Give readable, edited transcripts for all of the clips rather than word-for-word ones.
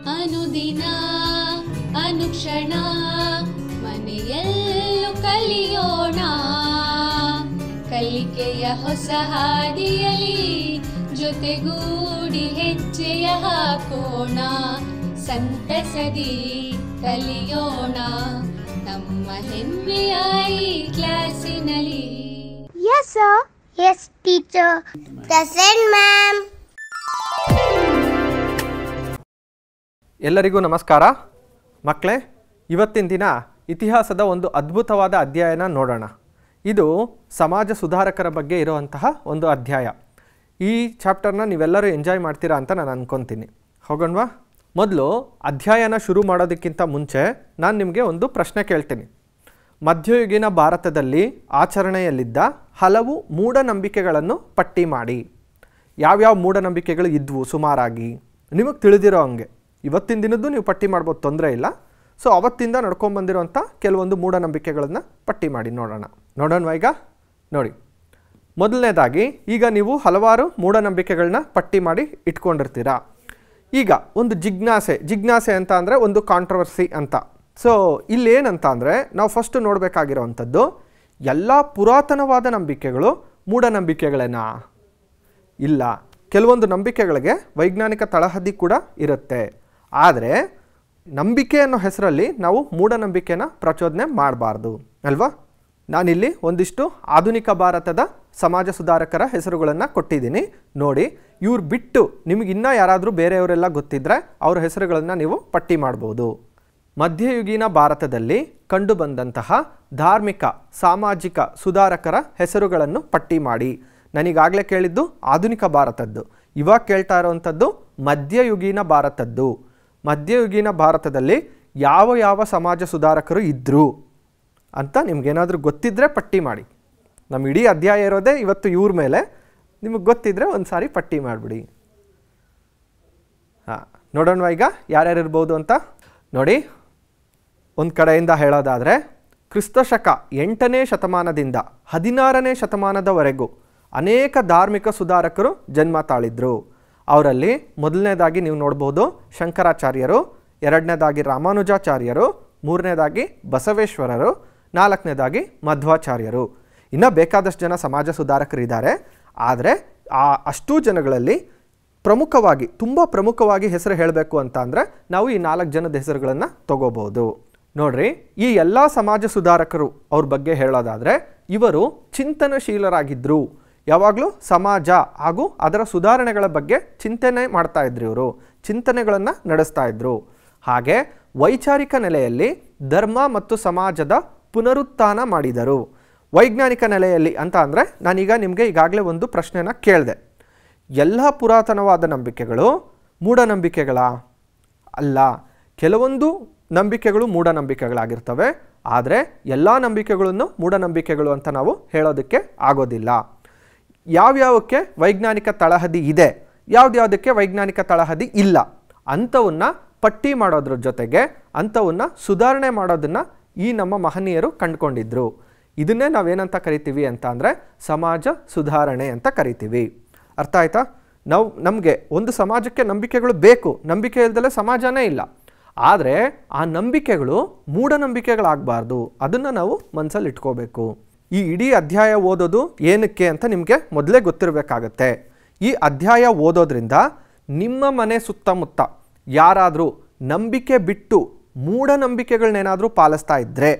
ಅನುದಿನ ಅನುಕ್ಷಣ ಮನೆಯಲ್ಲೂ ಕಲಿಯೋಣ, ಕಲಿಕೆಯ ಹೊಸ ಹಾದಿಯಲಿ ಜೊತೆಗೂಡಿ ಹೆಜ್ಜೆಯ ಹಾಕೋಣ, ಸಂತಸದಿ ಕಲಿಯೋಣ ನಮ್ಮ ಹೆಮ್ಮೆಯ ಈ ಕ್ಲಾಸಿನಲ್ಲಿ. Yes sir. Yes teacher. Present ma'am. ಎಲ್ಲರಿಗೂ ನಮಸ್ಕಾರ ಮಕ್ಕಳೇ. ಇವತ್ತಿನ ದಿನ ಇತಿಹಾಸದ ಒಂದು ಅದ್ಭುತವಾದ ಅಧ್ಯಾಯನ ನೋಡೋಣ. ಇದು ಸಮಾಜ ಸುಧಾರಕರ ಬಗ್ಗೆ ಇರುವಂತಹ ಒಂದು ಅಧ್ಯಾಯ. ಈ ಚಾಪ್ಟರ್ನ ನೀವೆಲ್ಲರೂ ಎಂಜಾಯ್ ಮಾಡ್ತೀರಾ ಅಂತ ನಾನು ಅಂದ್ಕೊತೀನಿ. ಹೋಗೋಣವಾ? ಮೊದಲು ಅಧ್ಯಾಯನ ಶುರು ಮಾಡೋದಕ್ಕಿಂತ ಮುಂಚೆ ನಾನು ನಿಮಗೆ ಒಂದು ಪ್ರಶ್ನೆ ಕೇಳ್ತೀನಿ. ಮಧ್ಯಯುಗೀನ ಭಾರತದಲ್ಲಿ ಆಚರಣೆಯಲ್ಲಿದ್ದ ಹಲವು ಮೂಢನಂಬಿಕೆಗಳನ್ನು ಪಟ್ಟಿ ಮಾಡಿ. ಯಾವ್ಯಾವ ಮೂಢನಂಬಿಕೆಗಳು ಇದ್ವು ಸುಮಾರಾಗಿ ನಿಮಗೆ ತಿಳಿದಿರೋ ಹಂಗೆ. ಇವತ್ತಿನ ದಿನದ್ದು ನೀವು ಪಟ್ಟಿ ಮಾಡ್ಬೋದು, ತೊಂದರೆ ಇಲ್ಲ. ಸೊ ಅವತ್ತಿಂದ ನಡ್ಕೊಂಬಂದಿರೋಂಥ ಕೆಲವೊಂದು ಮೂಢನಂಬಿಕೆಗಳನ್ನು ಪಟ್ಟಿ ಮಾಡಿ ನೋಡೋಣ ಈಗ ನೋಡಿ. ಮೊದಲನೇದಾಗಿ, ಈಗ ನೀವು ಹಲವಾರು ಮೂಢನಂಬಿಕೆಗಳನ್ನ ಪಟ್ಟಿ ಮಾಡಿ ಇಟ್ಕೊಂಡಿರ್ತೀರಾ. ಈಗ ಒಂದು ಜಿಜ್ಞಾಸೆ ಅಂತ ಅಂದರೆ ಒಂದು ಕಾಂಟ್ರವರ್ಸಿ ಅಂತ. ಸೊ ಇಲ್ಲೇನಂತ ಅಂದರೆ, ನಾವು ಫಸ್ಟ್ ನೋಡಬೇಕಾಗಿರೋವಂಥದ್ದು, ಎಲ್ಲ ಪುರಾತನವಾದ ನಂಬಿಕೆಗಳು ಮೂಢನಂಬಿಕೆಗಳೇನಾ? ಇಲ್ಲ. ಕೆಲವೊಂದು ನಂಬಿಕೆಗಳಿಗೆ ವೈಜ್ಞಾನಿಕ ತಳಹದಿ ಕೂಡ ಇರುತ್ತೆ. ಆದರೆ ನಂಬಿಕೆ ಅನ್ನೋ ಹೆಸರಲ್ಲಿ ನಾವು ಮೂಢನಂಬಿಕೆನ ಪ್ರಚೋದನೆ ಮಾಡಬಾರ್ದು ಅಲ್ವಾ? ನಾನಿಲ್ಲಿ ಒಂದಿಷ್ಟು ಆಧುನಿಕ ಭಾರತದ ಸಮಾಜ ಸುಧಾರಕರ ಹೆಸರುಗಳನ್ನು ಕೊಟ್ಟಿದ್ದೀನಿ ನೋಡಿ. ಇವ್ರು ಬಿಟ್ಟು ನಿಮಗೆ ಇನ್ನೂ ಯಾರಾದರೂ ಬೇರೆಯವರೆಲ್ಲ ಗೊತ್ತಿದ್ದರೆ ಅವ್ರ ಹೆಸರುಗಳನ್ನು ನೀವು ಪಟ್ಟಿ ಮಾಡ್ಬೋದು. ಮಧ್ಯಯುಗೀನ ಭಾರತದಲ್ಲಿ ಕಂಡುಬಂದಂತಹ ಧಾರ್ಮಿಕ ಸಾಮಾಜಿಕ ಸುಧಾರಕರ ಹೆಸರುಗಳನ್ನು ಪಟ್ಟಿ ಮಾಡಿ. ನನಗಾಗಲೇ ಕೇಳಿದ್ದು ಆಧುನಿಕ ಭಾರತದ್ದು, ಇವಾಗ ಕೇಳ್ತಾ ಇರೋವಂಥದ್ದು ಮಧ್ಯಯುಗೀನ ಭಾರತದ್ದು. ಮಧ್ಯಯುಗೀನ ಭಾರತದಲ್ಲಿ ಯಾವ ಯಾವ ಸಮಾಜ ಸುಧಾರಕರು ಇದ್ದರು ಅಂತ ನಿಮ್ಗೇನಾದರೂ ಗೊತ್ತಿದ್ದರೆ ಪಟ್ಟಿ ಮಾಡಿ. ನಮ್ಮ ಇಡೀ ಅಧ್ಯಾಯ ಇರೋದೇ ಇವತ್ತು ಇವ್ರ ಮೇಲೆ. ನಿಮಗೆ ಗೊತ್ತಿದ್ದರೆ ಒಂದು ಸಾರಿ ಪಟ್ಟಿ ಮಾಡಿಬಿಡಿ. ನೋಡೋಣ ಈಗ ಯಾರ್ಯಾರಿರ್ಬೋದು ಅಂತ ನೋಡಿ. ಒಂದು ಕಡೆಯಿಂದ ಹೇಳೋದಾದರೆ, ಕ್ರಿಸ್ತಶಕ 8ನೇ ಶತಮಾನದಿಂದ 16ನೇ ಶತಮಾನದವರೆಗೂ ಅನೇಕ ಧಾರ್ಮಿಕ ಸುಧಾರಕರು ಜನ್ಮ ತಾಳಿದ್ರು. ಅವರಲ್ಲಿ ಮೊದಲನೇದಾಗಿ ನೀವು ನೋಡ್ಬೋದು ಶಂಕರಾಚಾರ್ಯರು, ಎರಡನೇದಾಗಿ ರಾಮಾನುಜಾಚಾರ್ಯರು, ಮೂರನೇದಾಗಿ ಬಸವೇಶ್ವರರು, ನಾಲ್ಕನೇದಾಗಿ ಮಧ್ವಾಚಾರ್ಯರು. ಇನ್ನೂ ಬೇಕಾದಷ್ಟು ಜನ ಸಮಾಜ ಸುಧಾರಕರಿದ್ದಾರೆ. ಆದರೆ ಅಷ್ಟೂ ಜನಗಳಲ್ಲಿ ಪ್ರಮುಖವಾಗಿ, ತುಂಬ ಪ್ರಮುಖವಾಗಿ ಹೆಸರು ಹೇಳಬೇಕು ಅಂತ ಅಂದರೆ ನಾವು ಈ 4 ಜನದ ಹೆಸರುಗಳನ್ನು ತಗೋಬೋದು. ನೋಡ್ರಿ, ಈ ಎಲ್ಲ ಸಮಾಜ ಸುಧಾರಕರು ಅವ್ರ ಬಗ್ಗೆ ಹೇಳೋದಾದರೆ, ಇವರು ಚಿಂತನಶೀಲರಾಗಿದ್ದರು. ಯಾವಾಗಲೂ ಸಮಾಜ ಹಾಗೂ ಅದರ ಸುಧಾರಣೆಗಳ ಬಗ್ಗೆ ಚಿಂತನೆ ಮಾಡ್ತಾ ಇದ್ರು. ಇವರು ಚಿಂತನೆಗಳನ್ನು ನಡೆಸ್ತಾ ಇದ್ರು. ಹಾಗೆ ವೈಚಾರಿಕ ನೆಲೆಯಲ್ಲಿ ಧರ್ಮ ಮತ್ತು ಸಮಾಜದ ಪುನರುತ್ಥಾನ ಮಾಡಿದರು. ವೈಜ್ಞಾನಿಕ ನೆಲೆಯಲ್ಲಿ ಅಂತ ಅಂದರೆ, ನಾನೀಗ ನಿಮಗೆ ಈಗಾಗಲೇ ಒಂದು ಪ್ರಶ್ನೆನ ಕೇಳಿದೆ. ಎಲ್ಲ ಪುರಾತನವಾದ ನಂಬಿಕೆಗಳು ಮೂಢನಂಬಿಕೆಗಳಾ? ಅಲ್ಲ. ಕೆಲವೊಂದು ನಂಬಿಕೆಗಳು ಮೂಢನಂಬಿಕೆಗಳಾಗಿರ್ತವೆ. ಆದರೆ ಎಲ್ಲ ನಂಬಿಕೆಗಳನ್ನು ಮೂಢನಂಬಿಕೆಗಳು ಅಂತ ನಾವು ಹೇಳೋದಕ್ಕೆ ಆಗೋದಿಲ್ಲ. ಯಾವ್ಯಾವಕ್ಕೆ ವೈಜ್ಞಾನಿಕ ತಳಹದಿ ಇದೆ, ಯಾವುದ್ಯಾವುದಕ್ಕೆ ವೈಜ್ಞಾನಿಕ ತಳಹದಿ ಇಲ್ಲ ಅಂಥವನ್ನ ಪಟ್ಟಿ ಮಾಡೋದ್ರ ಜೊತೆಗೆ ಅಂಥವನ್ನ ಸುಧಾರಣೆ ಮಾಡೋದನ್ನು ಈ ನಮ್ಮ ಮಹನೀಯರು ಕಂಡುಕೊಂಡಿದ್ರು. ಇದನ್ನೇ ನಾವೇನಂತ ಕರಿತೀವಿ ಅಂತ ಅಂದರೆ ಸಮಾಜ ಸುಧಾರಣೆ ಅಂತ ಕರಿತೀವಿ. ಅರ್ಥ ಆಯ್ತಾ? ನಮಗೆ ಒಂದು ಸಮಾಜಕ್ಕೆ ನಂಬಿಕೆಗಳು ಬೇಕು, ನಂಬಿಕೆ ಇಲ್ದಲೇ ಸಮಾಜನೇ ಇಲ್ಲ. ಆದರೆ ಆ ನಂಬಿಕೆಗಳು ಮೂಢನಂಬಿಕೆಗಳಾಗಬಾರ್ದು. ಅದನ್ನು ನಾವು ಮನಸ್ಸಲ್ಲಿ ಇಟ್ಕೋಬೇಕು. ಈ ಇಡೀ ಅಧ್ಯಾಯ ಓದೋದು ಏನಕ್ಕೆ ಅಂತ ನಿಮಗೆ ಮೊದಲೇ ಗೊತ್ತಿರಬೇಕಾಗತ್ತೆ. ಈ ಅಧ್ಯಾಯ ಓದೋದ್ರಿಂದ ನಿಮ್ಮ ಮನೆ ಸುತ್ತಮುತ್ತ ಯಾರಾದರೂ ನಂಬಿಕೆ ಬಿಟ್ಟು ಮೂಢನಂಬಿಕೆಗಳನ್ನೇನಾದರೂ ಪಾಲಿಸ್ತಾ ಇದ್ದರೆ,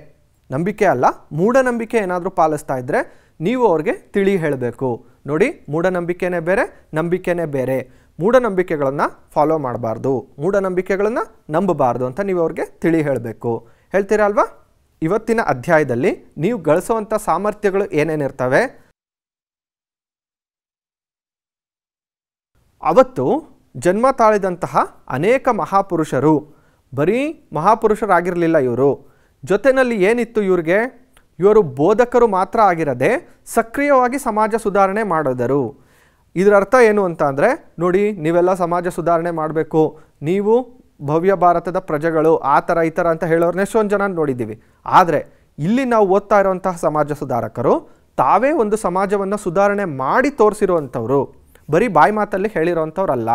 ನಂಬಿಕೆ ಅಲ್ಲ ಮೂಢನಂಬಿಕೆ ಏನಾದರೂ ಪಾಲಿಸ್ತಾ ಇದ್ದರೆ ನೀವು ಅವ್ರಿಗೆ ತಿಳಿ ಹೇಳಬೇಕು. ನೋಡಿ, ಮೂಢನಂಬಿಕೆನೇ ಬೇರೆ, ನಂಬಿಕೆನೇ ಬೇರೆ. ಮೂಢನಂಬಿಕೆಗಳನ್ನು ಫಾಲೋ ಮಾಡಬಾರ್ದು, ಮೂಢನಂಬಿಕೆಗಳನ್ನು ನಂಬಬಾರ್ದು ಅಂತ ನೀವು ಅವ್ರಿಗೆ ತಿಳಿ ಹೇಳಬೇಕು. ಹೇಳ್ತೀರಾ ಅಲ್ವಾ? ಇವತ್ತಿನ ಅಧ್ಯಾಯದಲ್ಲಿ ನೀವು ಗಳಿಸುವಂಥ ಸಾಮರ್ಥ್ಯಗಳು ಏನೇನಿರ್ತವೆ? ಅವತ್ತು ಜನ್ಮ ತಾಳಿದಂತಹ ಅನೇಕ ಮಹಾಪುರುಷರು, ಬರೀ ಮಹಾಪುರುಷರಾಗಿರಲಿಲ್ಲ ಇವರು. ಜೊತೆಯಲ್ಲಿ ಏನಿತ್ತು ಇವ್ರಿಗೆ? ಇವರು ಬೋಧಕರು ಮಾತ್ರ ಆಗಿರದೆ ಸಕ್ರಿಯವಾಗಿ ಸಮಾಜ ಸುಧಾರಣೆ ಮಾಡಿದರು. ಇದರ ಅರ್ಥ ಏನು ಅಂತ ಅಂದರೆ, ನೋಡಿ, ನೀವೆಲ್ಲ ಸಮಾಜ ಸುಧಾರಣೆ ಮಾಡಬೇಕು, ನೀವು ಭವ್ಯ ಭಾರತದ ಪ್ರಜೆಗಳು, ಆ ಥರ ಈ ಥರ ಅಂತ ಹೇಳೋರ್ನ ಎಷ್ಟೊಂದು ಜನ ನೋಡಿದ್ದೀವಿ. ಆದರೆ ಇಲ್ಲಿ ನಾವು ಓದ್ತಾ ಇರೋವಂತಹ ಸಮಾಜ ಸುಧಾರಕರು ತಾವೇ ಒಂದು ಸಮಾಜವನ್ನು ಸುಧಾರಣೆ ಮಾಡಿ ತೋರಿಸಿರುವಂಥವ್ರು, ಬರೀ ಬಾಯಿ ಮಾತಲ್ಲಿ ಹೇಳಿರೋವಂಥವ್ರಲ್ಲ.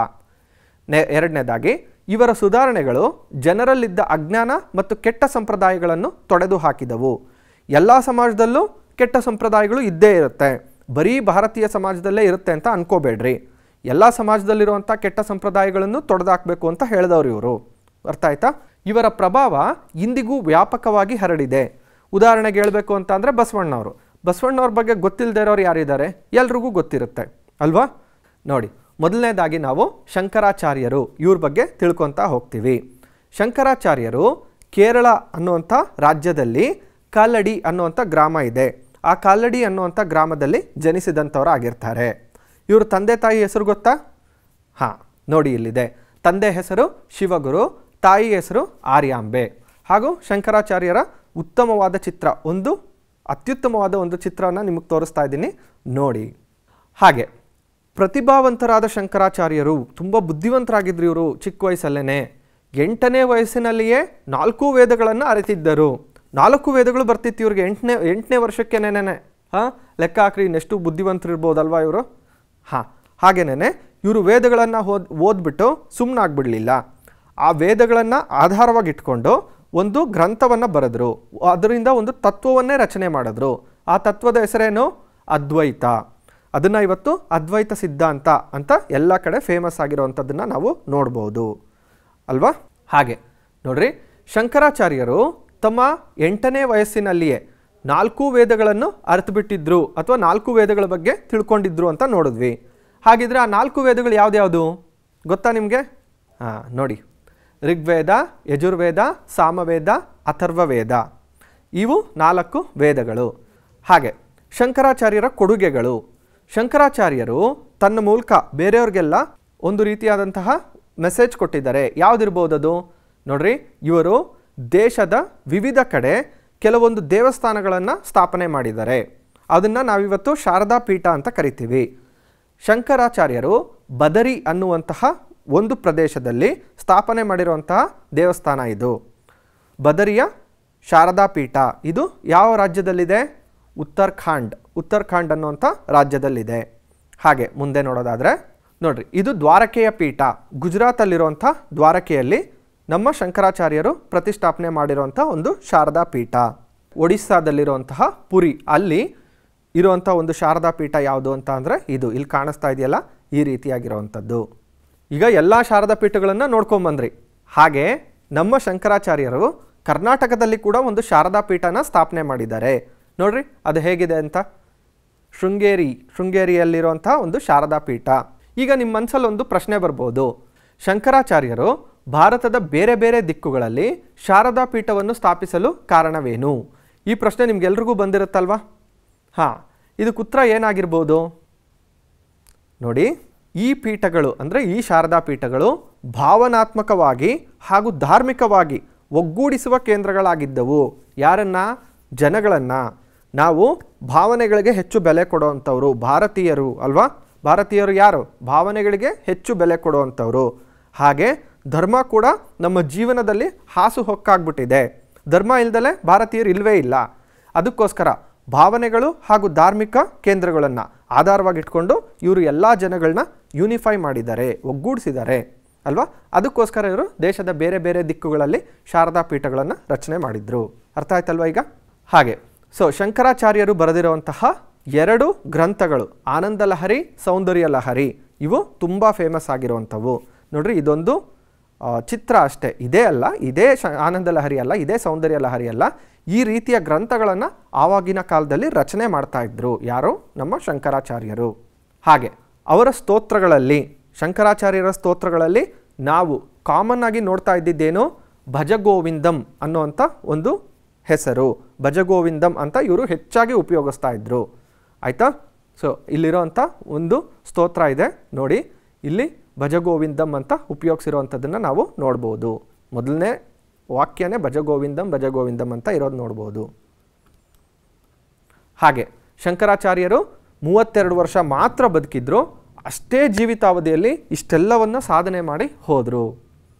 ಎರಡನೇದಾಗಿ ಇವರ ಸುಧಾರಣೆಗಳು ಜನರಲ್ಲಿದ್ದ ಅಜ್ಞಾನ ಮತ್ತು ಕೆಟ್ಟ ಸಂಪ್ರದಾಯಗಳನ್ನು ತೊಡೆದು ಹಾಕಿದವು. ಎಲ್ಲ ಸಮಾಜದಲ್ಲೂ ಕೆಟ್ಟ ಸಂಪ್ರದಾಯಗಳು ಇದ್ದೇ ಇರುತ್ತೆ, ಬರೀ ಭಾರತೀಯ ಸಮಾಜದಲ್ಲೇ ಇರುತ್ತೆ ಅಂತ ಅನ್ಕೋಬೇಡ್ರಿ. ಎಲ್ಲ ಸಮಾಜದಲ್ಲಿರುವಂಥ ಕೆಟ್ಟ ಸಂಪ್ರದಾಯಗಳನ್ನು ತೊಡೆದಾಕಬೇಕು ಅಂತ ಹೇಳಿದವರು ಇವರು. ಅರ್ಥ ಆಯ್ತಾ? ಇವರ ಪ್ರಭಾವ ಇಂದಿಗೂ ವ್ಯಾಪಕವಾಗಿ ಹರಡಿದೆ. ಉದಾಹರಣೆಗೆ ಹೇಳಬೇಕು ಅಂತ ಅಂದರೆ ಬಸವಣ್ಣವ್ರ ಬಗ್ಗೆ ಗೊತ್ತಿಲ್ಲದೆ ಇರೋರು ಯಾರಿದ್ದಾರೆ? ಎಲ್ರಿಗೂ ಗೊತ್ತಿರುತ್ತೆ ಅಲ್ವಾ? ನೋಡಿ, ಮೊದಲನೇದಾಗಿ ನಾವು ಶಂಕರಾಚಾರ್ಯರು ಇವ್ರ ಬಗ್ಗೆ ತಿಳ್ಕೊತಾ ಹೋಗ್ತೀವಿ. ಶಂಕರಾಚಾರ್ಯರು ಕೇರಳ ಅನ್ನುವಂಥ ರಾಜ್ಯದಲ್ಲಿ ಕಾಲಡಿ ಅನ್ನುವಂಥ ಗ್ರಾಮ ಇದೆ. ಆ ಕಾಲಡಿ ಅನ್ನುವಂಥ ಗ್ರಾಮದಲ್ಲಿ ಜನಿಸಿದಂಥವರಾಗಿರ್ತಾರೆ. ಇವ್ರ ತಂದೆ ತಾಯಿ ಹೆಸರು ಗೊತ್ತಾ? ಹಾಂ, ನೋಡಿ ಇಲ್ಲಿದೆ. ತಂದೆ ಹೆಸರು ಶಿವಗುರು, ತಾಯಿ ಹೆಸರು ಆರ್ಯಾಂಬೆ. ಹಾಗೂ ಶಂಕರಾಚಾರ್ಯರ ಉತ್ತಮವಾದ ಚಿತ್ರ, ಅತ್ಯುತ್ತಮವಾದ ಒಂದು ಚಿತ್ರವನ್ನು ನಿಮಗೆ ತೋರಿಸ್ತಾ ಇದ್ದೀನಿ ನೋಡಿ. ಹಾಗೆ ಪ್ರತಿಭಾವಂತರಾದ ಶಂಕರಾಚಾರ್ಯರು ತುಂಬ ಬುದ್ಧಿವಂತರಾಗಿದ್ದರು. ಇವರು ಚಿಕ್ಕ ವಯಸ್ಸಲ್ಲೇ 8ನೇ ವಯಸ್ಸಿನಲ್ಲಿಯೇ 4 ವೇದಗಳನ್ನು ಅರಿತಿದ್ದರು. 4 ವೇದಗಳು ಬರ್ತಿತ್ತು ಇವ್ರಿಗೆ 8ನೇ ವರ್ಷಕ್ಕೇನೇನೆ. ಲೆಕ್ಕ ಹಾಕ್ರಿ, ಇನ್ನೆಷ್ಟು ಬುದ್ಧಿವಂತರಿರ್ಬೋದಲ್ವಾ ಇವರು. ಹಾಗೇನೇ ಇವರು ವೇದಗಳನ್ನು ಓದ್ಬಿಟ್ಟು ಸುಮ್ಮನಾಗ್ಬಿಡಲಿಲ್ಲ. ಆ ವೇದಗಳನ್ನು ಆಧಾರವಾಗಿಟ್ಕೊಂಡು ಒಂದು ಗ್ರಂಥವನ್ನು ಬರೆದ್ರು. ಅದರಿಂದ ಒಂದು ತತ್ವವನ್ನೇ ರಚನೆ ಮಾಡಿದ್ರು. ಆ ತತ್ವದ ಹೆಸರೇನು? ಅದ್ವೈತ. ಅದನ್ನು ಇವತ್ತು ಅದ್ವೈತ ಸಿದ್ಧಾಂತ ಅಂತ ಎಲ್ಲ ಕಡೆ ಫೇಮಸ್ ಆಗಿರೋವಂಥದ್ದನ್ನು ನಾವು ನೋಡ್ಬೋದು ಅಲ್ವಾ? ಹಾಗೆ ನೋಡ್ರಿ, ಶಂಕರಾಚಾರ್ಯರು ತಮ್ಮ 8ನೇ ವಯಸ್ಸಿನಲ್ಲಿಯೇ 4 ವೇದಗಳನ್ನು ಅರ್ಥಬಿಟ್ಟಿದ್ರು ಅಥವಾ 4 ವೇದಗಳ ಬಗ್ಗೆ ತಿಳ್ಕೊಂಡಿದ್ರು ಅಂತ ನೋಡಿದ್ವಿ. ಹಾಗಿದ್ರೆ ಆ 4 ವೇದಗಳು ಯಾವ್ದ್ಯಾವುದು ಗೊತ್ತಾ ನಿಮಗೆ? ನೋಡಿ, ಋಗ್ವೇದ, ಯಜುರ್ವೇದ, ಸಾಮವೇದ, ಅಥರ್ವವೇದ, ಇವು 4 ವೇದಗಳು. ಹಾಗೆ ಶಂಕರಾಚಾರ್ಯರ ಕೊಡುಗೆಗಳು. ಶಂಕರಾಚಾರ್ಯರು ತನ್ನ ಮೂಲಕ ಬೇರೆಯವ್ರಿಗೆಲ್ಲ ಒಂದು ರೀತಿಯಾದಂತಹ ಮೆಸೇಜ್ ಕೊಟ್ಟಿದ್ದಾರೆ. ಯಾವುದಿರ್ಬೋದದು ನೋಡ್ರಿ, ಇವರು ದೇಶದ ವಿವಿಧ ಕಡೆ ಕೆಲವೊಂದು ದೇವಸ್ಥಾನಗಳನ್ನು ಸ್ಥಾಪನೆ ಮಾಡಿದ್ದಾರೆ. ಅದನ್ನು ನಾವಿವತ್ತು ಶಾರದಾ ಪೀಠ ಅಂತ ಕರಿತೀವಿ. ಶಂಕರಾಚಾರ್ಯರು ಬದರಿ ಅನ್ನುವಂತಹ ಒಂದು ಪ್ರದೇಶದಲ್ಲಿ ಸ್ಥಾಪನೆ ಮಾಡಿರುವಂತಹ ದೇವಸ್ಥಾನ ಇದು. ಬದರಿಯ ಶಾರದಾ ಪೀಠ ಇದು ಯಾವ ರಾಜ್ಯದಲ್ಲಿದೆ? ಉತ್ತರಾಖಂಡ್ ಅನ್ನುವಂಥ ರಾಜ್ಯದಲ್ಲಿದೆ. ಹಾಗೆ ಮುಂದೆ ನೋಡೋದಾದರೆ ನೋಡ್ರಿ, ಇದು ದ್ವಾರಕೆಯ ಪೀಠ. ಗುಜರಾತಲ್ಲಿರುವಂಥ ದ್ವಾರಕೆಯಲ್ಲಿ ನಮ್ಮ ಶಂಕರಾಚಾರ್ಯರು ಪ್ರತಿಷ್ಠಾಪನೆ ಮಾಡಿರುವಂಥ ಒಂದು ಶಾರದಾ ಪೀಠ. ಒಡಿಸ್ಸಾದಲ್ಲಿರುವಂತಹ ಪುರಿ, ಅಲ್ಲಿ ಇರುವಂಥ ಒಂದು ಶಾರದಾ ಪೀಠ ಯಾವುದು ಅಂತ ಅಂದರೆ ಇದು ಇಲ್ಲಿ ಕಾಣಿಸ್ತಾ ಇದೆಯಲ್ಲ, ಈ ರೀತಿಯಾಗಿರುವಂಥದ್ದು. ಈಗ ಎಲ್ಲ ಶಾರದಾ ಪೀಠಗಳನ್ನು ನೋಡ್ಕೊಂಬಂದ್ರಿ. ಹಾಗೆ ನಮ್ಮ ಶಂಕರಾಚಾರ್ಯರು ಕರ್ನಾಟಕದಲ್ಲಿ ಕೂಡ ಒಂದು ಶಾರದಾ ಪೀಠನ ಸ್ಥಾಪನೆ ಮಾಡಿದ್ದಾರೆ. ನೋಡ್ರಿ ಅದು ಹೇಗಿದೆ ಅಂತ. ಶೃಂಗೇರಿಯಲ್ಲಿರುವಂಥ ಒಂದು ಶಾರದಾ ಪೀಠ. ಈಗ ನಿಮ್ಮ ಮನಸ್ಸಲ್ಲಿ ಒಂದು ಪ್ರಶ್ನೆ ಬರ್ಬೋದು, ಶಂಕರಾಚಾರ್ಯರು ಭಾರತದ ಬೇರೆ ಬೇರೆ ದಿಕ್ಕುಗಳಲ್ಲಿ ಶಾರದಾ ಪೀಠವನ್ನು ಸ್ಥಾಪಿಸಲು ಕಾರಣವೇನು? ಈ ಪ್ರಶ್ನೆ ನಿಮ್ಗೆಲ್ರಿಗೂ ಬಂದಿರುತ್ತಲ್ವಾ? ಇದಕ್ಕೆ ಉತ್ತರ ಏನಾಗಿರ್ಬೋದು ನೋಡಿ. ಈ ಪೀಠಗಳು ಅಂದರೆ ಈ ಶಾರದಾ ಪೀಠಗಳು ಭಾವನಾತ್ಮಕವಾಗಿ ಹಾಗೂ ಧಾರ್ಮಿಕವಾಗಿ ಒಗ್ಗೂಡಿಸುವ ಕೇಂದ್ರಗಳಾಗಿದ್ದವು. ಯಾರನ್ನ? ಜನಗಳನ್ನು. ನಾವು ಭಾವನೆಗಳಿಗೆ ಹೆಚ್ಚು ಬೆಲೆ ಕೊಡುವಂಥವ್ರು ಭಾರತೀಯರು ಅಲ್ವಾ? ಭಾರತೀಯರು ಯಾರು? ಭಾವನೆಗಳಿಗೆ ಹೆಚ್ಚು ಬೆಲೆ ಕೊಡುವಂಥವ್ರು. ಹಾಗೆ ಧರ್ಮ ಕೂಡ ನಮ್ಮ ಜೀವನದಲ್ಲಿ ಹಾಸುಹೊಕ್ಕಾಗ್ಬಿಟ್ಟಿದೆ. ಧರ್ಮ ಇಲ್ದಲೆ ಭಾರತೀಯರು ಇಲ್ಲವೇ ಇಲ್ಲ. ಅದಕ್ಕೋಸ್ಕರ ಭಾವನೆಗಳು ಹಾಗೂ ಧಾರ್ಮಿಕ ಕೇಂದ್ರಗಳನ್ನು ಆಧಾರವಾಗಿಟ್ಕೊಂಡು ಇವರು ಎಲ್ಲ ಜನಗಳನ್ನ ಯೂನಿಫೈ ಮಾಡಿದ್ದಾರೆ, ಒಗ್ಗೂಡಿಸಿದ್ದಾರೆ ಅಲ್ವಾ? ಅದಕ್ಕೋಸ್ಕರ ಇವರು ದೇಶದ ಬೇರೆ ಬೇರೆ ದಿಕ್ಕುಗಳಲ್ಲಿ ಶಾರದಾ ಪೀಠಗಳನ್ನು ರಚನೆ ಮಾಡಿದ್ರು. ಅರ್ಥ ಆಯ್ತಲ್ವ ಈಗ? ಹಾಗೆ ಶಂಕರಾಚಾರ್ಯರು ಬರೆದಿರುವಂತಹ 2 ಗ್ರಂಥಗಳು ಆನಂದ ಲಹರಿ, ಸೌಂದರ್ಯ ಲಹರಿ, ಇವು ತುಂಬ ಫೇಮಸ್ ಆಗಿರುವಂಥವು. ನೋಡ್ರಿ, ಇದೊಂದು ಚಿತ್ರ ಅಷ್ಟೇ, ಇದೇ ಅಲ್ಲ, ಇದೇ ಆನಂದ ಲಹರಿ ಅಲ್ಲ, ಇದೇ ಸೌಂದರ್ಯ ಲಹರಿ ಅಲ್ಲ. ಈ ರೀತಿಯ ಗ್ರಂಥಗಳನ್ನು ಆವಾಗಿನ ಕಾಲದಲ್ಲಿ ರಚನೆ ಮಾಡ್ತಾ ಇದ್ರು. ಯಾರು? ನಮ್ಮ ಶಂಕರಾಚಾರ್ಯರು. ಹಾಗೆ ಅವರ ಸ್ತೋತ್ರಗಳಲ್ಲಿ, ಶಂಕರಾಚಾರ್ಯರ ಸ್ತೋತ್ರಗಳಲ್ಲಿ ನಾವು ಕಾಮನ್ ಆಗಿ ನೋಡ್ತಾ ಇದ್ದಿದ್ದೇನು? ಭಜಗೋವಿಂದಂ ಅನ್ನುವಂಥ ಒಂದು ಹೆಸರು. ಭಜಗೋವಿಂದಂ ಅಂತ ಇವರು ಹೆಚ್ಚಾಗಿ ಉಪಯೋಗಿಸ್ತಾ ಇದ್ರು. ಆಯಿತಾ? ಇಲ್ಲಿರೋಂಥ ಒಂದು ಸ್ತೋತ್ರ ಇದೆ ನೋಡಿ, ಇಲ್ಲಿ ಭಜಗೋವಿಂದಂ ಅಂತ ಉಪಯೋಗಿಸಿರುವಂಥದ್ದನ್ನು ನಾವು ನೋಡ್ಬೋದು. ಮೊದಲನೇ ವಾಕ್ಯನೇ ಭಜಗೋವಿಂದಂ ಭಜಗೋವಿಂದಂ ಅಂತ ಇರೋದು ನೋಡ್ಬೋದು. ಹಾಗೆ ಶಂಕರಾಚಾರ್ಯರು 32 ವರ್ಷ ಮಾತ್ರ ಬದುಕಿದ್ರು. ಅಷ್ಟೇ ಜೀವಿತಾವಧಿಯಲ್ಲಿ ಇಷ್ಟೆಲ್ಲವನ್ನು ಸಾಧನೆ ಮಾಡಿ ಹೋದರು.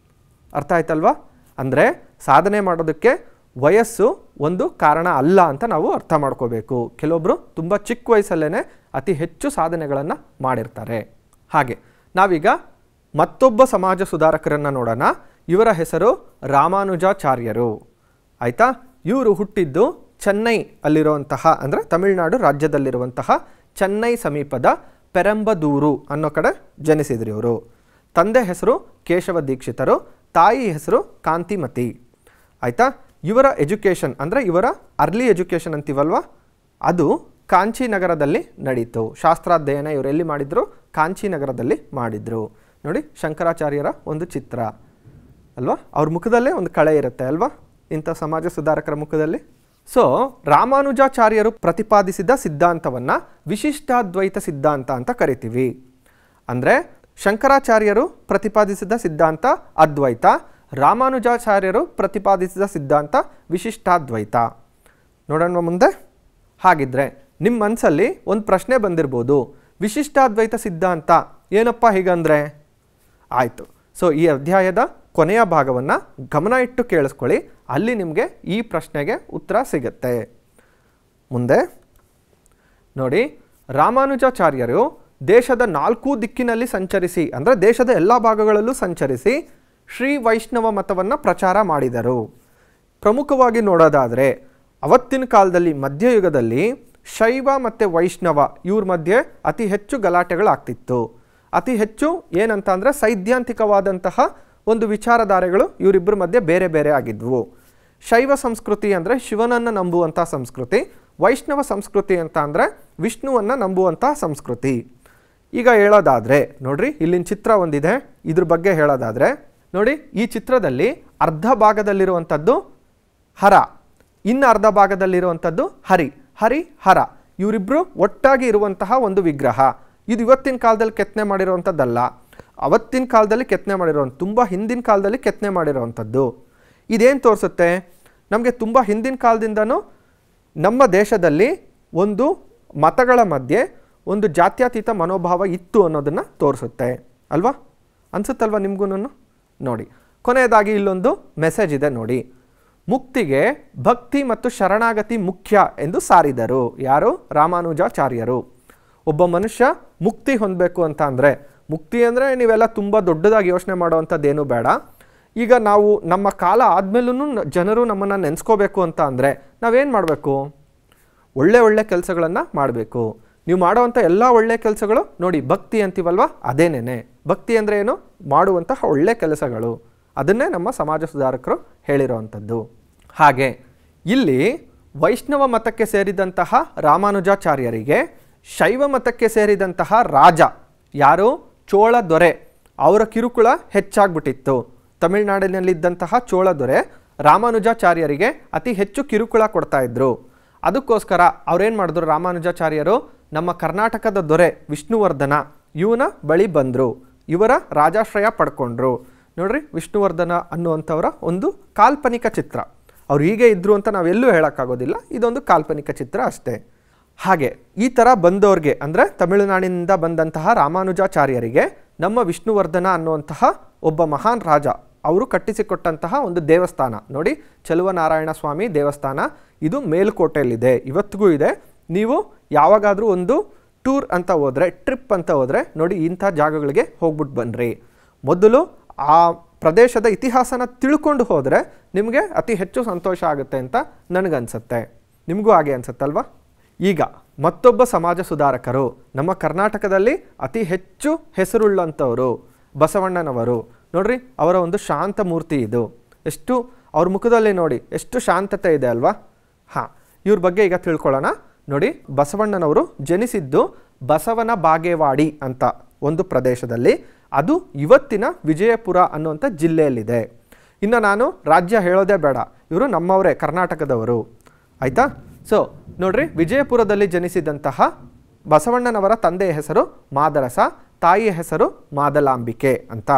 ಅರ್ಥ ಆಯ್ತಲ್ವಾ? ಅಂದರೆ ಸಾಧನೆ ಮಾಡೋದಕ್ಕೆ ವಯಸ್ಸು ಒಂದು ಕಾರಣ ಅಲ್ಲ ಅಂತ ನಾವು ಅರ್ಥ ಮಾಡ್ಕೋಬೇಕು. ಕೆಲವೊಬ್ಬರು ತುಂಬ ಚಿಕ್ಕ ವಯಸ್ಸಲ್ಲೇ ಅತಿ ಹೆಚ್ಚು ಸಾಧನೆಗಳನ್ನು ಮಾಡಿರ್ತಾರೆ. ಹಾಗೆ ನಾವೀಗ ಮತ್ತೊಬ್ಬ ಸಮಾಜ ಸುಧಾರಕರನ್ನು ನೋಡೋಣ. ಇವರ ಹೆಸರು ರಾಮಾನುಜಾಚಾರ್ಯರು. ಆಯಿತಾ? ಇವರು ಹುಟ್ಟಿದ್ದು ಚೆನ್ನೈ ಅಲ್ಲಿರುವಂತಹ, ಅಂದರೆ ತಮಿಳುನಾಡು ರಾಜ್ಯದಲ್ಲಿರುವಂತಹ ಚೆನ್ನೈ ಸಮೀಪದ ಪೆರಂಬದೂರು ಅನ್ನೋ ಕಡೆ ಜನಿಸಿದ್ರು ಇವರು. ತಂದೆ ಹೆಸರು ಕೇಶವ ದೀಕ್ಷಿತರು, ತಾಯಿ ಹೆಸರು ಕಾಂತಿಮತಿ. ಆಯಿತಾ? ಇವರ ಎಜುಕೇಷನ್ ಅಂದರೆ ಇವರ ಅರ್ಲಿ ಎಜುಕೇಷನ್ ಅಂತೀವಲ್ವ, ಅದು ಕಾಂಚೀನಗರದಲ್ಲಿ ನಡೀತು. ಶಾಸ್ತ್ರಾಧ್ಯಯನ ಇವರೆಲ್ಲಿ ಮಾಡಿದ್ರು? ಕಾಂಚೀನಗರದಲ್ಲಿ ಮಾಡಿದ್ರು. ನೋಡಿ, ಶಂಕರಾಚಾರ್ಯರ ಒಂದು ಚಿತ್ರ ಅಲ್ವಾ, ಅವ್ರ ಮುಖದಲ್ಲೇ ಒಂದು ಕಳೆ ಇರುತ್ತೆ ಅಲ್ವಾ ಇಂಥ ಸಮಾಜ ಸುಧಾರಕರ ಮುಖದಲ್ಲಿ. ಸೊ ರಾಮಾನುಜಾಚಾರ್ಯರು ಪ್ರತಿಪಾದಿಸಿದ ಸಿದ್ಧಾಂತವನ್ನು ವಿಶಿಷ್ಟಾದ್ವೈತ ಸಿದ್ಧಾಂತ ಅಂತ ಕರಿತೀವಿ. ಅಂದರೆ ಶಂಕರಾಚಾರ್ಯರು ಪ್ರತಿಪಾದಿಸಿದ ಸಿದ್ಧಾಂತ ಅದ್ವೈತ, ರಾಮಾನುಜಾಚಾರ್ಯರು ಪ್ರತಿಪಾದಿಸಿದ ಸಿದ್ಧಾಂತ ವಿಶಿಷ್ಟಾದ್ವೈತ. ನೋಡೋಣ ಮುಂದೆ. ಹಾಗಿದ್ರೆ ನಿಮ್ಮ ಮನಸ್ಸಲ್ಲಿ ಒಂದು ಪ್ರಶ್ನೆ ಬಂದಿರ್ಬೋದು, ವಿಶಿಷ್ಟಾದ್ವೈತ ಸಿದ್ಧಾಂತ ಏನಪ್ಪ ಹೀಗಂದರೆ? ಆಯಿತು. ಸೊ ಈ ಅಧ್ಯಾಯದ ಕೊನೆಯ ಭಾಗವನ್ನು ಗಮನ ಇಟ್ಟು ಕೇಳಿಸ್ಕೊಳ್ಳಿ, ಅಲ್ಲಿ ನಿಮಗೆ ಈ ಪ್ರಶ್ನೆಗೆ ಉತ್ತರ ಸಿಗುತ್ತೆ. ಮುಂದೆ ನೋಡಿ, ರಾಮಾನುಜಾಚಾರ್ಯರು ದೇಶದ 4 ದಿಕ್ಕಿನಲ್ಲಿ ಸಂಚರಿಸಿ, ಅಂದರೆ ದೇಶದ ಎಲ್ಲ ಭಾಗಗಳಲ್ಲೂ ಸಂಚರಿಸಿ ಶ್ರೀ ವೈಷ್ಣವ ಮತವನ್ನು ಪ್ರಚಾರ ಮಾಡಿದರು. ಪ್ರಮುಖವಾಗಿ ನೋಡೋದಾದರೆ ಅವತ್ತಿನ ಕಾಲದಲ್ಲಿ ಮಧ್ಯಯುಗದಲ್ಲಿ ಶೈವ ಮತ್ತು ವೈಷ್ಣವ ಇವ್ರ ಮಧ್ಯೆ ಅತಿ ಹೆಚ್ಚು ಗಲಾಟೆಗಳಾಗ್ತಿತ್ತು. ಅತಿ ಹೆಚ್ಚು ಏನಂತ ಅಂದರೆ ಸೈದ್ಧಾಂತಿಕವಾದಂತಹ ಒಂದು ವಿಚಾರಧಾರೆಗಳು ಇವರಿಬ್ಬರ ಮಧ್ಯೆ ಬೇರೆ ಬೇರೆ ಆಗಿದ್ವು. ಶೈವ ಸಂಸ್ಕೃತಿ ಅಂದರೆ ಶಿವನನ್ನು ನಂಬುವಂಥ ಸಂಸ್ಕೃತಿ, ವೈಷ್ಣವ ಸಂಸ್ಕೃತಿ ಅಂತ ಅಂದರೆ ವಿಷ್ಣುವನ್ನು ನಂಬುವಂಥ ಸಂಸ್ಕೃತಿ. ಈಗ ಹೇಳೋದಾದರೆ ನೋಡ್ರಿ, ಇಲ್ಲಿನ ಚಿತ್ರ ಒಂದಿದೆ, ಇದ್ರ ಬಗ್ಗೆ ಹೇಳೋದಾದರೆ ನೋಡಿ, ಈ ಚಿತ್ರದಲ್ಲಿ ಅರ್ಧ ಭಾಗದಲ್ಲಿರುವಂಥದ್ದು ಹರ, ಇನ್ನು ಅರ್ಧ ಭಾಗದಲ್ಲಿರುವಂಥದ್ದು ಹರಿ. ಹರಿ ಹರ ಇವರಿಬ್ಬರು ಒಟ್ಟಾಗಿ ಇರುವಂತಹ ಒಂದು ವಿಗ್ರಹ. ಇದು ಇವತ್ತಿನ ಕಾಲದಲ್ಲಿ ಕೆತ್ತನೆ ಮಾಡಿರುವಂಥದ್ದಲ್ಲ, ಅವತ್ತಿನ ಕಾಲದಲ್ಲಿ ಕೆತ್ತನೆ ಮಾಡಿರೋವಂಥ, ತುಂಬ ಹಿಂದಿನ ಕಾಲದಲ್ಲಿ ಕೆತ್ತನೆ ಮಾಡಿರೋವಂಥದ್ದು. ಇದೇನು ತೋರಿಸುತ್ತೆ ನಮಗೆ? ತುಂಬ ಹಿಂದಿನ ಕಾಲದಿಂದನೂ ನಮ್ಮ ದೇಶದಲ್ಲಿ ಒಂದು ಮತಗಳ ಮಧ್ಯೆ ಒಂದು ಜಾತ್ಯತೀತ ಮನೋಭಾವ ಇತ್ತು ಅನ್ನೋದನ್ನು ತೋರಿಸುತ್ತೆ ಅಲ್ವಾ? ಅನಿಸುತ್ತಲ್ವ ನಿಮಗೂ? ನೋಡಿ, ಕೊನೆಯದಾಗಿ ಇಲ್ಲೊಂದು ಮೆಸೇಜ್ ಇದೆ ನೋಡಿ. ಮುಕ್ತಿಗೆ ಭಕ್ತಿ ಮತ್ತು ಶರಣಾಗತಿ ಮುಖ್ಯ ಎಂದು ಸಾರಿದರು. ಯಾರು? ರಾಮಾನುಜಾಚಾರ್ಯರು. ಒಬ್ಬ ಮನುಷ್ಯ ಮುಕ್ತಿ ಹೊಂದಬೇಕು ಅಂತ ಅಂದರೆ, ಮುಕ್ತಿ ಅಂದರೆ ನೀವೆಲ್ಲ ತುಂಬ ದೊಡ್ಡದಾಗಿ ಯೋಚನೆ ಮಾಡೋವಂಥದ್ದೇನೂ ಬೇಡ. ಈಗ ನಾವು ನಮ್ಮ ಕಾಲ ಆದಮೇಲೂ ಜನರು ನಮ್ಮನ್ನು ನೆನೆಸ್ಕೋಬೇಕು ಅಂತ ಅಂದರೆ ನಾವೇನು ಮಾಡಬೇಕು? ಒಳ್ಳೆ ಒಳ್ಳೆ ಕೆಲಸಗಳನ್ನು ಮಾಡಬೇಕು. ನೀವು ಮಾಡುವಂಥ ಎಲ್ಲ ಒಳ್ಳೆ ಕೆಲಸಗಳು ನೋಡಿ ಭಕ್ತಿ ಅಂತೀವಲ್ವ, ಅದೇನೇನೆ ಭಕ್ತಿ ಅಂದರೆ ಏನು? ಮಾಡುವಂತಹ ಒಳ್ಳೆ ಕೆಲಸಗಳು. ಅದನ್ನೇ ನಮ್ಮ ಸಮಾಜ ಸುಧಾರಕರು ಹೇಳಿರೋವಂಥದ್ದು. ಹಾಗೆ ಇಲ್ಲಿ ವೈಷ್ಣವ ಮತಕ್ಕೆ ಸೇರಿದಂತಹ ರಾಮಾನುಜಾಚಾರ್ಯರಿಗೆ ಶೈವ ಮತಕ್ಕೆ ಸೇರಿದಂತಹ ರಾಜ ಯಾರು? ಚೋಳ ದೊರೆ. ಅವರ ಕಿರುಕುಳ ಹೆಚ್ಚಾಗ್ಬಿಟ್ಟಿತ್ತು. ತಮಿಳುನಾಡಿನಲ್ಲಿದ್ದಂತಹ ಚೋಳ ದೊರೆ ರಾಮಾನುಜಾಚಾರ್ಯರಿಗೆ ಅತಿ ಹೆಚ್ಚು ಕಿರುಕುಳ ಕೊಡ್ತಾ ಇದ್ರು. ಅದಕ್ಕೋಸ್ಕರ ಅವ್ರೇನು ಮಾಡಿದ್ರು? ರಾಮಾನುಜಾಚಾರ್ಯರು ನಮ್ಮ ಕರ್ನಾಟಕದ ದೊರೆ ವಿಷ್ಣುವರ್ಧನ ಇವನ ಬಳಿ ಬಂದರು. ಇವರ ರಾಜಾಶ್ರಯ ಪಡ್ಕೊಂಡ್ರು. ನೋಡ್ರಿ, ವಿಷ್ಣುವರ್ಧನ ಅನ್ನುವಂಥವರ ಒಂದು ಕಾಲ್ಪನಿಕ ಚಿತ್ರ. ಅವ್ರು ಹೀಗೆ ಇದ್ದರು ಅಂತ ನಾವೆಲ್ಲೂ ಹೇಳೋಕ್ಕಾಗೋದಿಲ್ಲ, ಇದೊಂದು ಕಾಲ್ಪನಿಕ ಚಿತ್ರ ಅಷ್ಟೇ. ಹಾಗೆ ಈ ಥರ ಬಂದವ್ರಿಗೆ ಅಂದರೆ ತಮಿಳುನಾಡಿನಿಂದ ಬಂದಂತಹ ರಾಮಾನುಜಾಚಾರ್ಯರಿಗೆ ನಮ್ಮ ವಿಷ್ಣುವರ್ಧನ ಅನ್ನುವಂತಹ ಒಬ್ಬ ಮಹಾನ್ ರಾಜ ಅವರು ಕಟ್ಟಿಸಿಕೊಟ್ಟಂತಹ ಒಂದು ದೇವಸ್ಥಾನ ನೋಡಿ, ಚೆಲುವನಾರಾಯಣ ಸ್ವಾಮಿ ದೇವಸ್ಥಾನ. ಇದು ಮೇಲುಕೋಟೆಯಲ್ಲಿದೆ, ಇವತ್ತಿಗೂ ಇದೆ. ನೀವು ಯಾವಾಗಾದರೂ ಒಂದು ಟೂರ್ ಅಂತ ಹೋದರೆ, ಟ್ರಿಪ್ ಅಂತ ಹೋದರೆ ನೋಡಿ, ಇಂಥ ಜಾಗಗಳಿಗೆ ಹೋಗ್ಬಿಟ್ಟು ಬನ್ನಿರಿ. ಮೊದಲು ಆ ಪ್ರದೇಶದ ಇತಿಹಾಸನ ತಿಳ್ಕೊಂಡು ಹೋದರೆ ನಿಮಗೆ ಅತಿ ಹೆಚ್ಚು ಸಂತೋಷ ಆಗುತ್ತೆ ಅಂತ ನನಗನ್ಸುತ್ತೆ. ನಿಮಗೂ ಹಾಗೆ ಅನ್ಸುತ್ತಲ್ವ? ಈಗ ಮತ್ತೊಬ್ಬ ಸಮಾಜ ಸುಧಾರಕರು ನಮ್ಮ ಕರ್ನಾಟಕದಲ್ಲಿ ಅತಿ ಹೆಚ್ಚು ಹೆಸರುಳ್ಳಂಥವರು ಬಸವಣ್ಣನವರು. ನೋಡ್ರಿ, ಅವರ ಒಂದು ಶಾಂತ ಮೂರ್ತಿ ಇದು. ಎಷ್ಟು ಅವ್ರ ಮುಖದಲ್ಲಿ ನೋಡಿ ಎಷ್ಟು ಶಾಂತತೆ ಇದೆ ಅಲ್ವಾ? ಹಾಂ, ಇವ್ರ ಬಗ್ಗೆ ಈಗ ತಿಳ್ಕೊಳ್ಳೋಣ. ನೋಡಿ, ಬಸವಣ್ಣನವರು ಜನಿಸಿದ್ದು ಬಸವನ ಬಾಗೇವಾಡಿ ಅಂತ ಒಂದು ಪ್ರದೇಶದಲ್ಲಿ. ಅದು ಇವತ್ತಿನ ವಿಜಯಪುರ ಅನ್ನುವಂಥ ಜಿಲ್ಲೆಯಲ್ಲಿದೆ. ಇನ್ನು ನಾನು ರಾಜ್ಯ ಹೇಳೋದೇ ಬೇಡ, ಇವರು ನಮ್ಮವರೇ, ಕರ್ನಾಟಕದವರು. ಆಯಿತಾ? ಸೊ ನೋಡ್ರಿ, ವಿಜಯಪುರದಲ್ಲಿ ಜನಿಸಿದಂತಹ ಬಸವಣ್ಣನವರ ತಂದೆಯ ಹೆಸರು ಮಾದರಸ, ತಾಯಿಯ ಹೆಸರು ಮಾದಲಾಂಬಿಕೆ ಅಂತ.